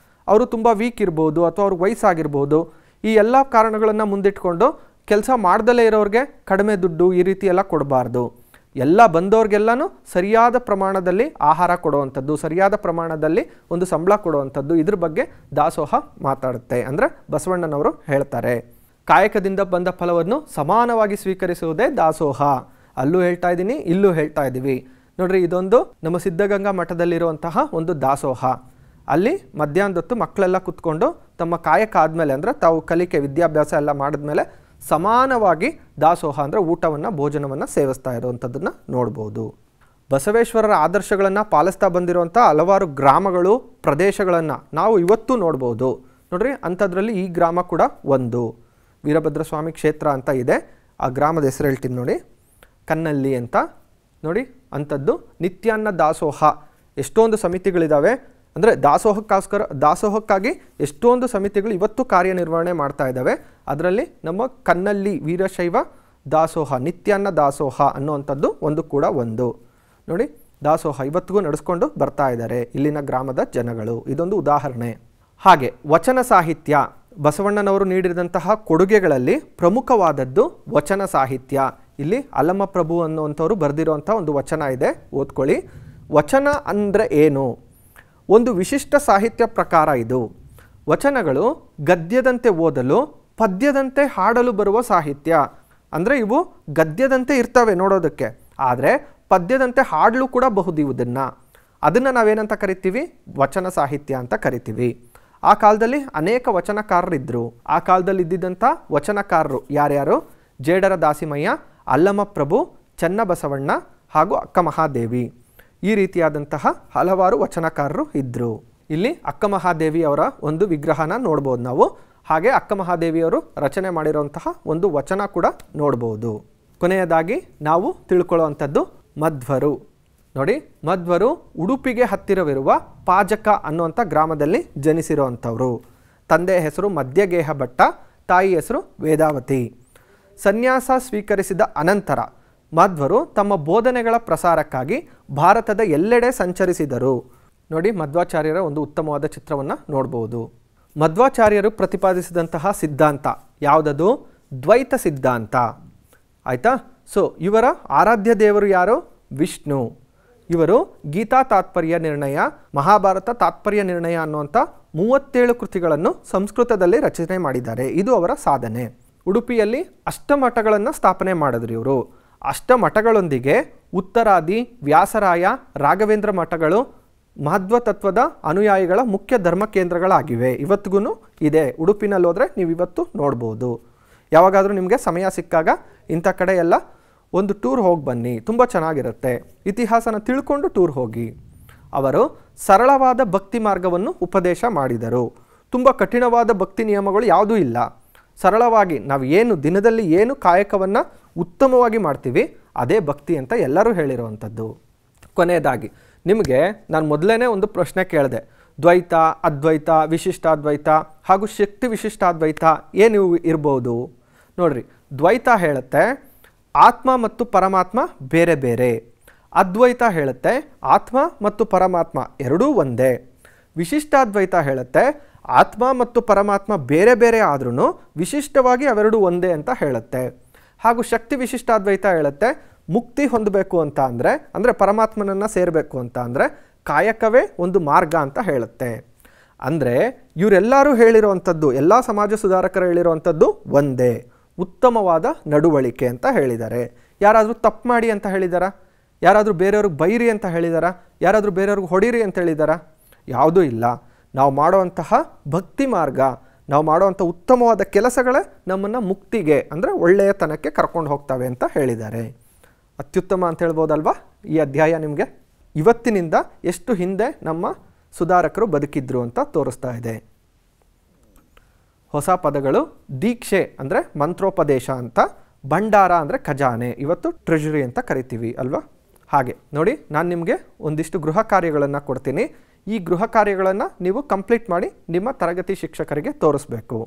ಅವರು ತುಂಬ ವೀಕ್ ಇರ್ಬೋದು ಅಥವಾ ಅವ್ರಿಗೆ ವಯಸ್ಸಾಗಿರ್ಬೋದು. ಈ ಎಲ್ಲ ಕಾರಣಗಳನ್ನು ಮುಂದಿಟ್ಕೊಂಡು ಕೆಲಸ ಮಾಡ್ದಲೇ ಇರೋರಿಗೆ ಕಡಿಮೆ ದುಡ್ಡು ಈ ರೀತಿ ಎಲ್ಲ ಕೊಡಬಾರ್ದು. ಎಲ್ಲ ಬಂದವ್ರಿಗೆಲ್ಲನೂ ಸರಿಯಾದ ಪ್ರಮಾಣದಲ್ಲಿ ಆಹಾರ ಕೊಡುವಂಥದ್ದು, ಸರಿಯಾದ ಪ್ರಮಾಣದಲ್ಲಿ ಒಂದು ಸಂಬಳ ಕೊಡುವಂಥದ್ದು, ಇದ್ರ ಬಗ್ಗೆ ದಾಸೋಹ ಮಾತಾಡುತ್ತೆ. ಅಂದರೆ ಬಸವಣ್ಣನವರು ಹೇಳ್ತಾರೆ, ಕಾಯಕದಿಂದ ಬಂದ ಫಲವನ್ನು ಸಮಾನವಾಗಿ ಸ್ವೀಕರಿಸುವುದೇ ದಾಸೋಹ. ಅಲ್ಲೂ ಹೇಳ್ತಾ ಇದ್ದೀನಿ, ಇಲ್ಲೂ ಹೇಳ್ತಾ ಇದ್ದೀವಿ. ನೋಡ್ರಿ, ಇದೊಂದು ನಮ್ಮ ಸಿದ್ಧಗಂಗಾ ಮಠದಲ್ಲಿರುವಂತಹ ಒಂದು ದಾಸೋಹ. ಅಲ್ಲಿ ಮಧ್ಯಾಹ್ನದೊತ್ತು ಮಕ್ಕಳೆಲ್ಲ ಕುತ್ಕೊಂಡು ತಮ್ಮ ಕಾಯಕ ಆದಮೇಲೆ, ಅಂದರೆ ತಾವು ಕಲಿಕೆ ವಿದ್ಯಾಭ್ಯಾಸ ಎಲ್ಲ ಮಾಡಿದ್ಮೇಲೆ ಸಮಾನವಾಗಿ ದಾಸೋಹ ಅಂದರೆ ಊಟವನ್ನು ಭೋಜನವನ್ನು ಸೇವಿಸ್ತಾ ಇರುವಂಥದ್ದನ್ನು ನೋಡ್ಬೋದು. ಬಸವೇಶ್ವರರ ಆದರ್ಶಗಳನ್ನು ಪಾಲಿಸ್ತಾ ಬಂದಿರುವಂಥ ಹಲವಾರು ಗ್ರಾಮಗಳು, ಪ್ರದೇಶಗಳನ್ನು ನಾವು ಇವತ್ತು ನೋಡ್ಬೋದು. ನೋಡ್ರಿ, ಅಂಥದ್ರಲ್ಲಿ ಈ ಗ್ರಾಮ ಕೂಡ ಒಂದು. ವೀರಭದ್ರಸ್ವಾಮಿ ಕ್ಷೇತ್ರ ಅಂತ ಇದೆ. ಆ ಗ್ರಾಮದ ಹೆಸರು ಹೇಳ್ತೀನಿ ನೋಡಿ, ಕನ್ನಲ್ಲಿ ಅಂತ. ನೋಡಿ, ಅಂಥದ್ದು ನಿತ್ಯಾನ್ನ ದಾಸೋಹ. ಎಷ್ಟೊಂದು ಸಮಿತಿಗಳಿದ್ದಾವೆ, ಅಂದರೆ ದಾಸೋಹಕ್ಕಾಗಿ ಎಷ್ಟೊಂದು ಸಮಿತಿಗಳು ಇವತ್ತು ಕಾರ್ಯನಿರ್ವಹಣೆ ಮಾಡ್ತಾ ಇದ್ದಾವೆ. ಅದರಲ್ಲಿ ನಮ್ಮ ಕನ್ನಲ್ಲಿ ವೀರಶೈವ ದಾಸೋಹ, ನಿತ್ಯಾನ್ನ ದಾಸೋಹ ಅನ್ನುವಂಥದ್ದು ಒಂದು ಕೂಡ ಒಂದು. ನೋಡಿ, ದಾಸೋಹ ಇವತ್ತಿಗೂ ನಡೆಸ್ಕೊಂಡು ಬರ್ತಾ ಇದ್ದಾರೆ ಇಲ್ಲಿನ ಗ್ರಾಮದ ಜನಗಳು. ಇದೊಂದು ಉದಾಹರಣೆ. ಹಾಗೆ ವಚನ ಸಾಹಿತ್ಯ, ಬಸವಣ್ಣನವರು ನೀಡಿದಂತಹ ಕೊಡುಗೆಗಳಲ್ಲಿ ಪ್ರಮುಖವಾದದ್ದು ವಚನ ಸಾಹಿತ್ಯ. ಇಲ್ಲಿ ಅಲ್ಲಮ ಪ್ರಭು ಅನ್ನುವಂಥವ್ರು ಬರೆದಿರುವಂಥ ಒಂದು ವಚನ ಇದೆ, ಓದ್ಕೊಳ್ಳಿ. ವಚನ ಅಂದರೆ ಏನು? ಒಂದು ವಿಶಿಷ್ಟ ಸಾಹಿತ್ಯ ಪ್ರಕಾರ ಇದು. ವಚನಗಳು ಗದ್ಯದಂತೆ ಓದಲು, ಪದ್ಯದಂತೆ ಹಾಡಲು ಬರುವ ಸಾಹಿತ್ಯ. ಅಂದರೆ ಇವು ಗದ್ಯದಂತೆ ಇರ್ತವೆ ನೋಡೋದಕ್ಕೆ, ಆದರೆ ಪದ್ಯದಂತೆ ಹಾಡಲು ಕೂಡ ಬಹುದು ಇದನ್ನು. ಅದನ್ನು ನಾವೇನಂತ ಕರಿತೀವಿ? ವಚನ ಸಾಹಿತ್ಯ ಅಂತ ಕರಿತೀವಿ. ಆ ಕಾಲದಲ್ಲಿ ಅನೇಕ ವಚನಕಾರರಿದ್ದರು. ಆ ಕಾಲದಲ್ಲಿ ಇದ್ದಿದ್ದಂಥ ವಚನಕಾರರು ಯಾರ್ಯಾರು? ಜೇಡರ ದಾಸಿಮಯ್ಯ, ಅಲ್ಲಮ ಪ್ರಭು, ಚನ್ನಬಸವಣ್ಣ ಹಾಗೂ ಅಕ್ಕ ಮಹಾದೇವಿ. ಈ ರೀತಿಯಾದಂತಹ ಹಲವಾರು ವಚನಕಾರರು ಇದ್ದರು. ಇಲ್ಲಿ ಅಕ್ಕ ಮಹಾದೇವಿ ಅವರ ಒಂದು ವಿಗ್ರಹನ ನೋಡ್ಬೋದು ನಾವು. ಹಾಗೆ ಅಕ್ಕ ಮಹಾದೇವಿಯವರು ರಚನೆ ಮಾಡಿರುವಂತಹ ಒಂದು ವಚನ ಕೂಡ ನೋಡ್ಬೋದು. ಕೊನೆಯದಾಗಿ ನಾವು ತಿಳ್ಕೊಳ್ಳುವಂಥದ್ದು ಮಧ್ವರು. ನೋಡಿ, ಮಧ್ವರು ಉಡುಪಿಗೆ ಹತ್ತಿರವಿರುವ ಪಾಜಕ ಅನ್ನುವಂಥ ಗ್ರಾಮದಲ್ಲಿ ಜನಿಸಿರುವಂಥವ್ರು. ತಂದೆಯ ಹೆಸರು ಮಧ್ಯಗೇಹ ಭಟ್ಟ, ತಾಯಿ ಹೆಸರು ವೇದಾವತಿ. ಸನ್ಯಾಸ ಸ್ವೀಕರಿಸಿದ ಅನಂತರ ಮಧ್ವರು ತಮ್ಮ ಬೋಧನೆಗಳ ಪ್ರಸಾರಕ್ಕಾಗಿ ಭಾರತದ ಎಲ್ಲೆಡೆ ಸಂಚರಿಸಿದರು. ನೋಡಿ, ಮಧ್ವಾಚಾರ್ಯರ ಒಂದು ಉತ್ತಮವಾದ ಚಿತ್ರವನ್ನು ನೋಡ್ಬೋದು. ಮಧ್ವಾಚಾರ್ಯರು ಪ್ರತಿಪಾದಿಸಿದಂತಹ ಸಿದ್ಧಾಂತ ಯಾವುದದು? ದ್ವೈತ ಸಿದ್ಧಾಂತ. ಆಯಿತಾ? ಸೊ ಇವರ ಆರಾಧ್ಯ ದೇವರು ಯಾರು? ವಿಷ್ಣು. ಇವರು ಗೀತಾ ತಾತ್ಪರ್ಯ ನಿರ್ಣಯ, ಮಹಾಭಾರತ ತಾತ್ಪರ್ಯ ನಿರ್ಣಯ ಅನ್ನುವಂಥ 37 ಕೃತಿಗಳನ್ನು ಸಂಸ್ಕೃತದಲ್ಲಿ ರಚನೆ ಮಾಡಿದ್ದಾರೆ. ಇದು ಅವರ ಸಾಧನೆ. ಉಡುಪಿಯಲ್ಲಿ ಅಷ್ಟಮಠಗಳನ್ನು ಸ್ಥಾಪನೆ ಮಾಡಿದ್ರು ಇವರು. ಅಷ್ಟಮಠಗಳೊಂದಿಗೆ ಉತ್ತರಾದಿ, ವ್ಯಾಸರಾಯ, ರಾಘವೇಂದ್ರ ಮಠಗಳು ಮಧ್ವ ತತ್ವದ ಅನುಯಾಯಿಗಳ ಮುಖ್ಯ ಧರ್ಮ ಕೇಂದ್ರಗಳಾಗಿವೆ. ಇವತ್ತಿಗೂ ಇದೆ. ಉಡುಪಿನಲ್ಲಿ ಹೋದರೆ ನೀವು ಇವತ್ತು ನೋಡ್ಬೋದು. ಯಾವಾಗಾದರೂ ನಿಮಗೆ ಸಮಯ ಸಿಕ್ಕಾಗ ಇಂಥ ಕಡೆ ಎಲ್ಲ ಒಂದು ಟೂರ್ ಹೋಗಿ ಬನ್ನಿ, ತುಂಬ ಚೆನ್ನಾಗಿರುತ್ತೆ. ಇತಿಹಾಸನ ತಿಳ್ಕೊಂಡು ಟೂರ್ ಹೋಗಿ. ಅವರು ಸರಳವಾದ ಭಕ್ತಿ ಮಾರ್ಗವನ್ನು ಉಪದೇಶ ಮಾಡಿದರು. ತುಂಬ ಕಠಿಣವಾದ ಭಕ್ತಿ ನಿಯಮಗಳು ಯಾವುದೂ ಇಲ್ಲ. ಸರಳವಾಗಿ ನಾವು ಏನು ದಿನದಲ್ಲಿ ಏನು ಕಾಯಕವನ್ನು ಉತ್ತಮವಾಗಿ ಮಾಡ್ತೀವಿ ಅದೇ ಭಕ್ತಿ ಅಂತ ಎಲ್ಲರೂ ಹೇಳಿರುವಂಥದ್ದು. ಕೊನೆಯದಾಗಿ ನಿಮಗೆ ನಾನು ಮೊದಲೇ ಒಂದು ಪ್ರಶ್ನೆ ಕೇಳಿದೆ. ದ್ವೈತ, ಅದ್ವೈತ, ವಿಶಿಷ್ಟಾದ್ವೈತ ಹಾಗೂ ಶಕ್ತಿ ವಿಶಿಷ್ಟಾದ್ವೈತ ಏನು ಇರ್ಬೋದು? ನೋಡ್ರಿ, ದ್ವೈತ ಹೇಳುತ್ತೆ ಆತ್ಮ ಮತ್ತು ಪರಮಾತ್ಮ ಬೇರೆ ಬೇರೆ. ಅದ್ವೈತ ಹೇಳುತ್ತೆ ಆತ್ಮ ಮತ್ತು ಪರಮಾತ್ಮ ಎರಡೂ ಒಂದೇ. ವಿಶಿಷ್ಟಾದ್ವೈತ ಹೇಳುತ್ತೆ ಆತ್ಮ ಮತ್ತು ಪರಮಾತ್ಮ ಬೇರೆ ಬೇರೆ ಆದ್ರೂ ವಿಶಿಷ್ಟವಾಗಿ ಅವೆರಡು ಒಂದೇ ಅಂತ ಹೇಳುತ್ತೆ. ಹಾಗೂ ಶಕ್ತಿ ವಿಶಿಷ್ಟಾದ್ವೈತ ಹೇಳುತ್ತೆ ಮುಕ್ತಿ ಹೊಂದಬೇಕು ಅಂತ ಅಂದರೆ ಪರಮಾತ್ಮನನ್ನು ಸೇರಬೇಕು ಅಂತ ಅಂದರೆ ಕಾಯಕವೇ ಒಂದು ಮಾರ್ಗ ಅಂತ ಹೇಳುತ್ತೆ. ಅಂದರೆ ಇವರೆಲ್ಲರೂ ಹೇಳಿರುವಂಥದ್ದು, ಎಲ್ಲ ಸಮಾಜ ಸುಧಾರಕರು ಹೇಳಿರುವಂಥದ್ದು ಒಂದೇ, ಉತ್ತಮವಾದ ನಡವಳಿಕೆ ಅಂತ ಹೇಳಿದ್ದಾರೆ. ಯಾರಾದರೂ ತಪ್ಪು ಮಾಡಿ ಅಂತ ಹೇಳಿದಾರಾ? ಯಾರಾದರೂ ಬೇರೆಯವ್ರಿಗೆ ಬೈರಿ ಅಂತ ಹೇಳಿದಾರಾ? ಯಾರಾದರೂ ಬೇರೆಯವ್ರಿಗೆ ಹೊಡೀರಿ ಅಂತ ಹೇಳಿದಾರಾ? ಯಾವುದೂ ಇಲ್ಲ. ನಾವು ಮಾಡುವಂತಹ ಭಕ್ತಿ ಮಾರ್ಗ, ನಾವು ಮಾಡುವಂಥ ಉತ್ತಮವಾದ ಕೆಲಸಗಳೇ ನಮ್ಮನ್ನು ಮುಕ್ತಿಗೆ ಅಂದರೆ ಒಳ್ಳೆಯತನಕ್ಕೆ ಕರ್ಕೊಂಡು ಹೋಗ್ತವೆ ಅಂತ ಹೇಳಿದ್ದಾರೆ. ಅತ್ಯುತ್ತಮ ಅಂತ ಹೇಳ್ಬೋದಲ್ವಾ ಈ ಅಧ್ಯಾಯ ನಿಮಗೆ? ಇವತ್ತಿನಿಂದ ಎಷ್ಟು ಹಿಂದೆ ನಮ್ಮ ಸುಧಾರಕರು ಬದುಕಿದ್ರು ಅಂತ ತೋರಿಸ್ತಾ ಇದೆ. ಹೊಸ ಪದಗಳು: ದೀಕ್ಷೆ ಅಂದರೆ ಮಂತ್ರೋಪದೇಶ ಅಂತ, ಭಂಡಾರ ಅಂದರೆ ಖಜಾನೆ, ಇವತ್ತು ಟ್ರೆಜರಿ ಅಂತ ಕರಿತೀವಿ ಅಲ್ವಾ? ಹಾಗೆ ನೋಡಿ, ನಾನು ನಿಮಗೆ ಒಂದಿಷ್ಟು ಗೃಹ ಕಾರ್ಯಗಳನ್ನು ಕೊಡ್ತೀನಿ. ಈ ಗೃಹ ಕಾರ್ಯಗಳನ್ನು ನೀವು ಕಂಪ್ಲೀಟ್ ಮಾಡಿ ನಿಮ್ಮ ತರಗತಿ ಶಿಕ್ಷಕರಿಗೆ ತೋರಿಸ್ಬೇಕು.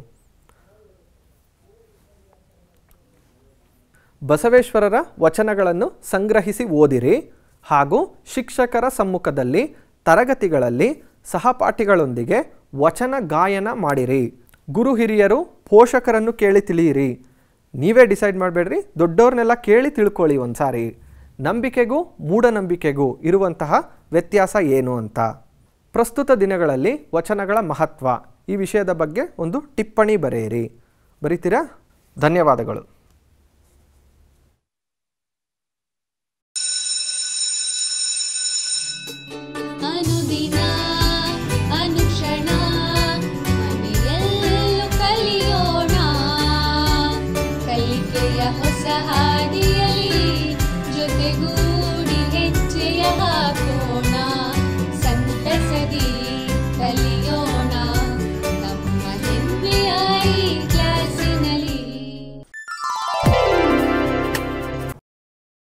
ಬಸವೇಶ್ವರರ ವಚನಗಳನ್ನು ಸಂಗ್ರಹಿಸಿ ಓದಿರಿ ಹಾಗೂ ಶಿಕ್ಷಕರ ಸಮ್ಮುಖದಲ್ಲಿ ತರಗತಿಗಳಲ್ಲಿ ಸಹಪಾಠಿಗಳೊಂದಿಗೆ ವಚನ ಗಾಯನ ಮಾಡಿರಿ. ಗುರು ಹಿರಿಯರು ಪೋಷಕರನ್ನು ಕೇಳಿ ತಿಳಿಯಿರಿ. ನೀವೇ ಡಿಸೈಡ್ ಮಾಡಬೇಡ್ರಿ, ದೊಡ್ಡವ್ರನ್ನೆಲ್ಲ ಕೇಳಿ ತಿಳ್ಕೊಳ್ಳಿ ಒಂದು ಸಾರಿ. ನಂಬಿಕೆಗೂ ಮೂಢನಂಬಿಕೆಗೂ ಇರುವಂತಹ ವ್ಯತ್ಯಾಸ ಏನು ಅಂತ. ಪ್ರಸ್ತುತ ದಿನಗಳಲ್ಲಿ ವಚನಗಳ ಮಹತ್ವ ಈ ವಿಷಯದ ಬಗ್ಗೆ ಒಂದು ಟಿಪ್ಪಣಿ ಬರೆಯಿರಿ. ಬರೀತೀರಾ? ಧನ್ಯವಾದಗಳು. ಹಾಕೋಣ.